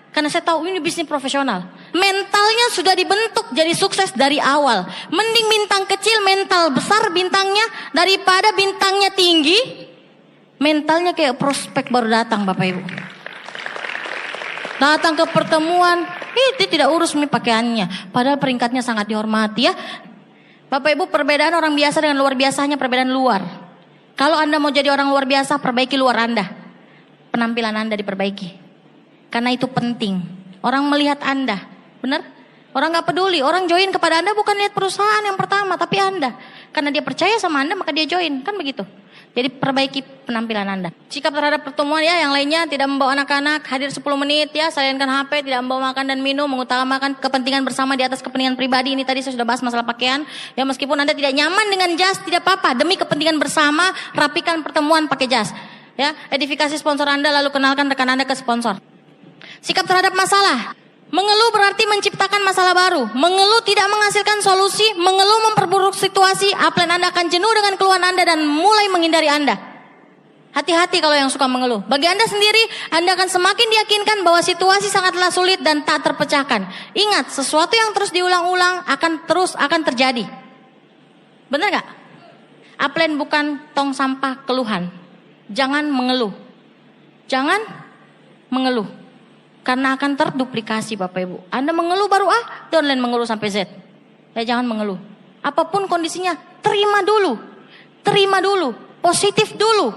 Karena saya tahu ini bisnis profesional. Mentalnya sudah dibentuk jadi sukses dari awal. Mending bintang kecil mental besar bintangnya daripada bintangnya tinggi. Mentalnya kayak prospek baru datang Bapak Ibu. Datang ke pertemuan, itu tidak urus pakaiannya. Padahal peringkatnya sangat dihormati ya. Bapak Ibu, perbedaan orang biasa dengan luar biasanya perbedaan luar. Kalau Anda mau jadi orang luar biasa, perbaiki luar Anda. Penampilan Anda diperbaiki. Karena itu penting. Orang melihat Anda. Benar? Orang gak peduli. Orang join kepada Anda bukan lihat perusahaan yang pertama, tapi Anda. Karena dia percaya sama Anda, maka dia join. Kan begitu. Jadi perbaiki penampilan Anda. Sikap terhadap pertemuan ya, yang lainnya tidak membawa anak-anak, hadir 10 menit ya, sayangkan HP, tidak membawa makan dan minum, mengutamakan kepentingan bersama di atas kepentingan pribadi. Ini tadi saya sudah bahas masalah pakaian. Ya meskipun Anda tidak nyaman dengan jas, tidak apa-apa. Demi kepentingan bersama, rapikan pertemuan pakai jas. Ya, edifikasi sponsor Anda lalu kenalkan rekan Anda ke sponsor. Sikap terhadap masalah. Mengeluh berarti menciptakan masalah baru. Mengeluh tidak menghasilkan solusi. Mengeluh memperburuk situasi. Upline Anda akan jenuh dengan keluhan Anda dan mulai menghindari Anda. Hati-hati kalau yang suka mengeluh. Bagi Anda sendiri, Anda akan semakin diyakinkan bahwa situasi sangatlah sulit dan tak terpecahkan. Ingat, sesuatu yang terus diulang-ulang akan terjadi. Benar gak? Upline bukan tong sampah keluhan. Jangan mengeluh. Jangan mengeluh. Karena akan terduplikasi Bapak Ibu. Anda mengeluh baru A, downline mengeluh sampai Z. Ya jangan mengeluh. Apapun kondisinya, terima dulu. Terima dulu. Positif dulu.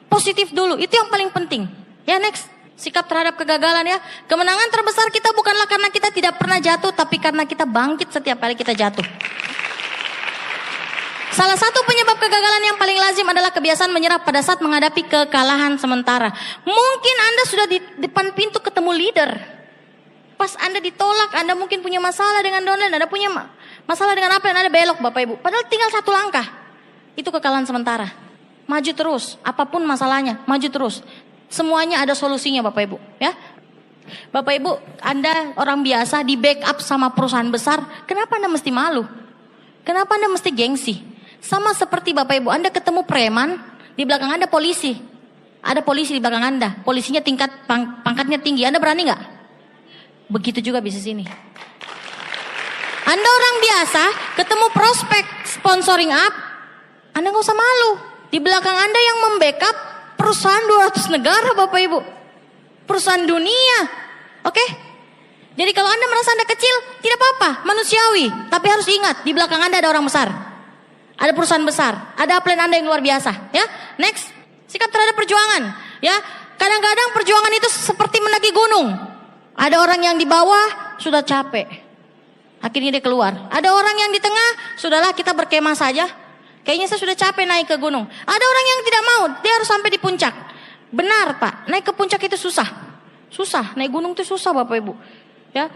Positif dulu. Itu yang paling penting. Ya next. Sikap terhadap kegagalan ya. Kemenangan terbesar kita bukanlah karena kita tidak pernah jatuh, tapi karena kita bangkit setiap kali kita jatuh. Salah satu penyebab kegagalan yang paling lazim adalah kebiasaan menyerah pada saat menghadapi kekalahan sementara. Mungkin Anda sudah di depan pintu ketemu leader. Pas Anda ditolak, Anda mungkin punya masalah dengan downline, Anda punya masalah dengan apa yang Anda belok Bapak Ibu. Padahal tinggal 1 langkah. Itu kekalahan sementara. Maju terus, apapun masalahnya, maju terus. Semuanya ada solusinya Bapak Ibu. Ya. Bapak Ibu, Anda orang biasa di backup sama perusahaan besar, kenapa Anda mesti malu? Kenapa Anda mesti gengsi? Sama seperti Bapak Ibu, Anda ketemu preman, di belakang Anda polisi. Ada polisi di belakang Anda, polisinya tingkat pangkatnya tinggi, Anda berani nggak? Begitu juga bisnis ini. Anda orang biasa, ketemu prospek sponsoring up, Anda nggak usah malu. Di belakang Anda yang membackup perusahaan 200 negara Bapak Ibu. Perusahaan dunia. Oke? Jadi kalau Anda merasa Anda kecil, tidak apa-apa, manusiawi. Tapi harus ingat, di belakang Anda ada orang besar. Ada perusahaan besar, ada upline Anda yang luar biasa. Ya, next, sikap terhadap perjuangan. Ya, kadang-kadang perjuangan itu seperti mendaki gunung. Ada orang yang di bawah sudah capek, akhirnya dia keluar. Ada orang yang di tengah, sudahlah kita berkemah saja. Kayaknya saya sudah capek naik ke gunung. Ada orang yang tidak mau, dia harus sampai di puncak. Benar Pak, naik ke puncak itu susah. Susah, naik gunung itu susah Bapak Ibu. Ya,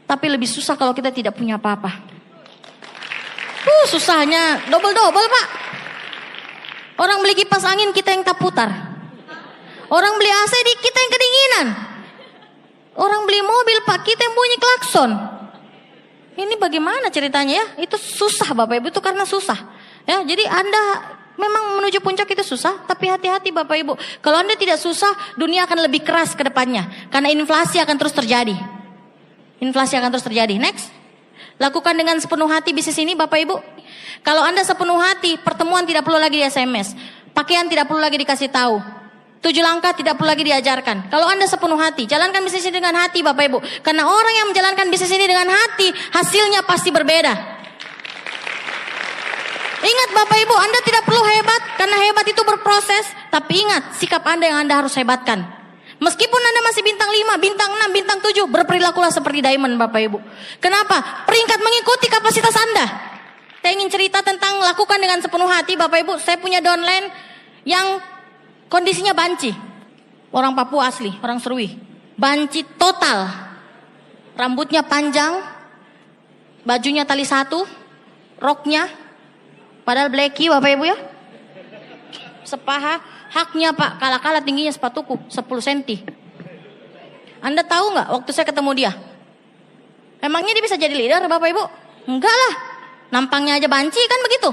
tapi lebih susah kalau kita tidak punya apa-apa. Susahnya double-double Pak. Orang beli kipas angin, kita yang tak putar. Orang beli AC, kita yang kedinginan. Orang beli mobil Pak, kita yang bunyi klakson. Ini bagaimana ceritanya ya? Itu susah Bapak Ibu, itu karena susah. Ya, jadi Anda memang menuju puncak itu susah, tapi hati-hati Bapak Ibu. Kalau Anda tidak susah, dunia akan lebih keras ke depannya. Karena inflasi akan terus terjadi. Inflasi akan terus terjadi. Next. Lakukan dengan sepenuh hati bisnis ini Bapak Ibu. Kalau Anda sepenuh hati, pertemuan tidak perlu lagi di SMS. Pakaian tidak perlu lagi dikasih tahu. 7 langkah tidak perlu lagi diajarkan. Kalau Anda sepenuh hati, jalankan bisnis ini dengan hati Bapak Ibu. Karena orang yang menjalankan bisnis ini dengan hati, hasilnya pasti berbeda. Ingat Bapak Ibu, Anda tidak perlu hebat, karena hebat itu berproses. Tapi ingat, sikap Anda yang Anda harus hebatkan. Meskipun Anda masih bintang 5, bintang 6, bintang 7, berperilakulah seperti diamond Bapak Ibu. Kenapa? Peringkat mengikuti kapasitas Anda. Saya ingin cerita tentang lakukan dengan sepenuh hati Bapak Ibu. Saya punya downline yang kondisinya banci. Orang Papua asli, orang Serui. Banci total. Rambutnya panjang, bajunya tali satu, roknya, padahal blacky Bapak Ibu ya. Sepaha, haknya Pak, kala-kala tingginya sepatuku, 10 cm. Anda tahu nggak waktu saya ketemu dia? Emangnya dia bisa jadi leader Bapak Ibu? Enggak lah. Nampangnya aja banci kan begitu.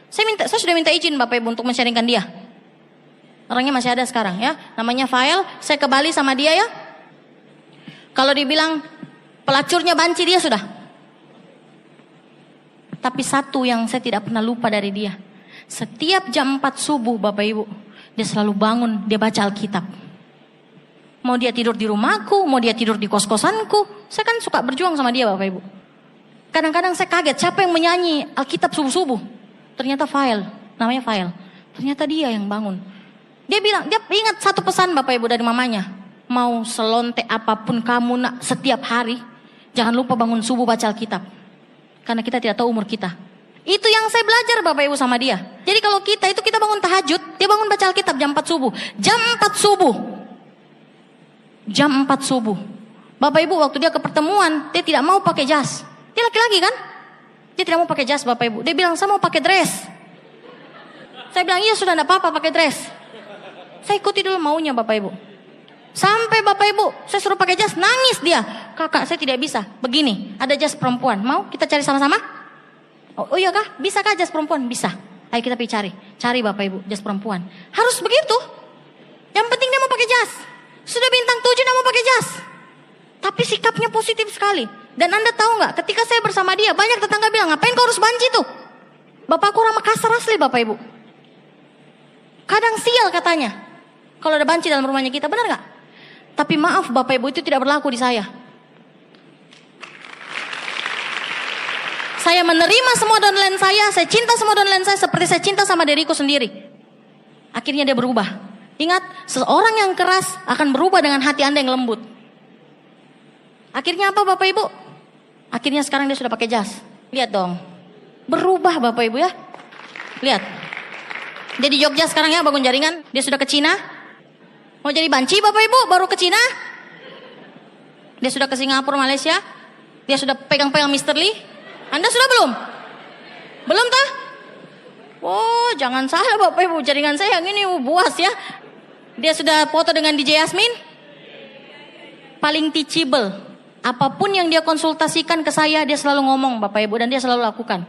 Saya sudah minta izin Bapak Ibu untuk men-sharingkan dia. Orangnya masih ada sekarang ya. Namanya Fael, saya ke Bali sama dia ya. Kalau dibilang pelacurnya banci dia sudah. Tapi satu yang saya tidak pernah lupa dari dia. Setiap jam 4 subuh Bapak Ibu, dia selalu bangun, dia baca Alkitab. Mau dia tidur di rumahku, mau dia tidur di kos-kosanku. Saya kan suka berjuang sama dia Bapak Ibu. Kadang-kadang saya kaget, siapa yang menyanyi Alkitab subuh-subuh? Ternyata Fael, namanya Fael. Ternyata dia yang bangun. Dia bilang, dia ingat satu pesan Bapak Ibu dari mamanya. Mau selontek apapun kamu nak setiap hari, jangan lupa bangun subuh baca Alkitab. Karena kita tidak tahu umur kita. Itu yang saya belajar Bapak Ibu sama dia. Jadi kalau kita bangun tahajud, dia bangun baca Alkitab jam 4 subuh. Jam 4 subuh. Jam 4 subuh. Bapak Ibu waktu dia ke pertemuan, dia tidak mau pakai jas. Dia laki-laki kan? Dia tidak mau pakai jas Bapak Ibu. Dia bilang, saya mau pakai dress. Saya bilang, iya sudah, tidak apa-apa pakai dress. Saya ikuti dulu maunya Bapak Ibu. Sampai Bapak Ibu, saya suruh pakai jas, nangis dia. Kakak, saya tidak bisa. Begini, ada jas perempuan. Mau kita cari sama-sama? Oh iya kah? Bisa kah jas perempuan? Bisa. Ayo kita pergi cari. Cari Bapak Ibu, jas perempuan. Harus begitu. Yang penting dia mau pakai jas. Sudah bintang 7 dia mau pakai jas. Tapi sikapnya positif sekali. Dan Anda tahu nggak? Ketika saya bersama dia, banyak tetangga bilang, ngapain kau harus banci tuh? Bapakku orang Makassar asli Bapak Ibu. Kadang sial katanya. Kalau ada banci dalam rumahnya kita, benar nggak? Tapi maaf Bapak Ibu, itu tidak berlaku di saya. Saya menerima semua downline saya cinta semua downline saya seperti saya cinta sama diriku sendiri. Akhirnya dia berubah. Ingat, seseorang yang keras akan berubah dengan hati Anda yang lembut. Akhirnya apa Bapak Ibu? Akhirnya sekarang dia sudah pakai jas. Lihat dong. Berubah Bapak Ibu ya. Lihat. Dia di Jogja sekarang ya, bangun jaringan. Dia sudah ke Cina. Mau jadi banci Bapak Ibu, baru ke Cina. Dia sudah ke Singapura, Malaysia. Dia sudah pegang-pegang Mr. Lee. Anda sudah belum? Belum tah? Oh, jangan salah Bapak Ibu, jaringan saya yang ini buas ya. Dia sudah foto dengan DJ Yasmin. Paling teachable. Apapun yang dia konsultasikan ke saya, dia selalu ngomong Bapak Ibu, dan dia selalu lakukan.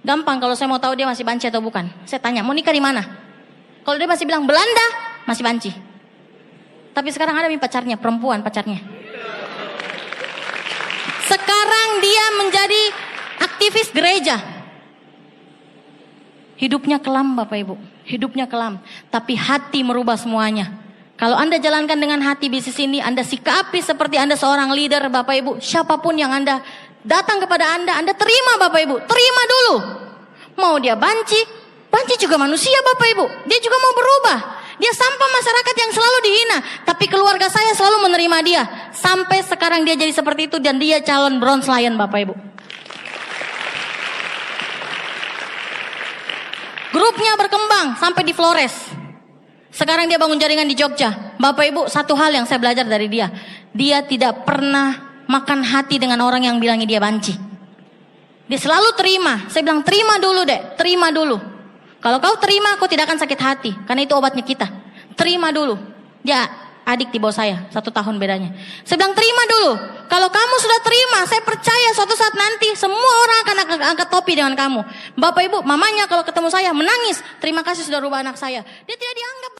Gampang kalau saya mau tahu dia masih banci atau bukan. Saya tanya, mau nikah di mana? Kalau dia masih bilang Belanda, masih banci. Tapi sekarang ada pacarnya, perempuan pacarnya. Sekarang dia menjadi aktivis gereja. Hidupnya kelam Bapak Ibu. Hidupnya kelam. Tapi hati merubah semuanya. Kalau Anda jalankan dengan hati bisnis ini, Anda sikapi seperti Anda seorang leader, Bapak Ibu. Siapapun yang Anda datang kepada Anda terima Bapak Ibu. Terima dulu. Mau dia banci juga manusia Bapak Ibu. Dia juga mau berubah. Dia sampah masyarakat yang selalu dihina. Tapi keluarga saya selalu menerima dia. Sampai sekarang dia jadi seperti itu dan dia calon Bronze Lion Bapak Ibu. Grupnya berkembang sampai di Flores. Sekarang dia bangun jaringan di Jogja. Bapak Ibu, satu hal yang saya belajar dari dia. Dia tidak pernah makan hati dengan orang yang bilangnya dia banci. Dia selalu terima. Saya bilang terima dulu dek, terima dulu. Kalau kau terima, kau tidak akan sakit hati. Karena itu obatnya kita. Terima dulu. Dia adik di bawah saya, 1 tahun bedanya. Saya bilang terima dulu. Kalau kamu sudah terima, saya percaya suatu saat nanti semua orang akan angkat topi dengan kamu. Bapak Ibu, mamanya kalau ketemu saya menangis. Terima kasih sudah rubah anak saya. Dia tidak dianggap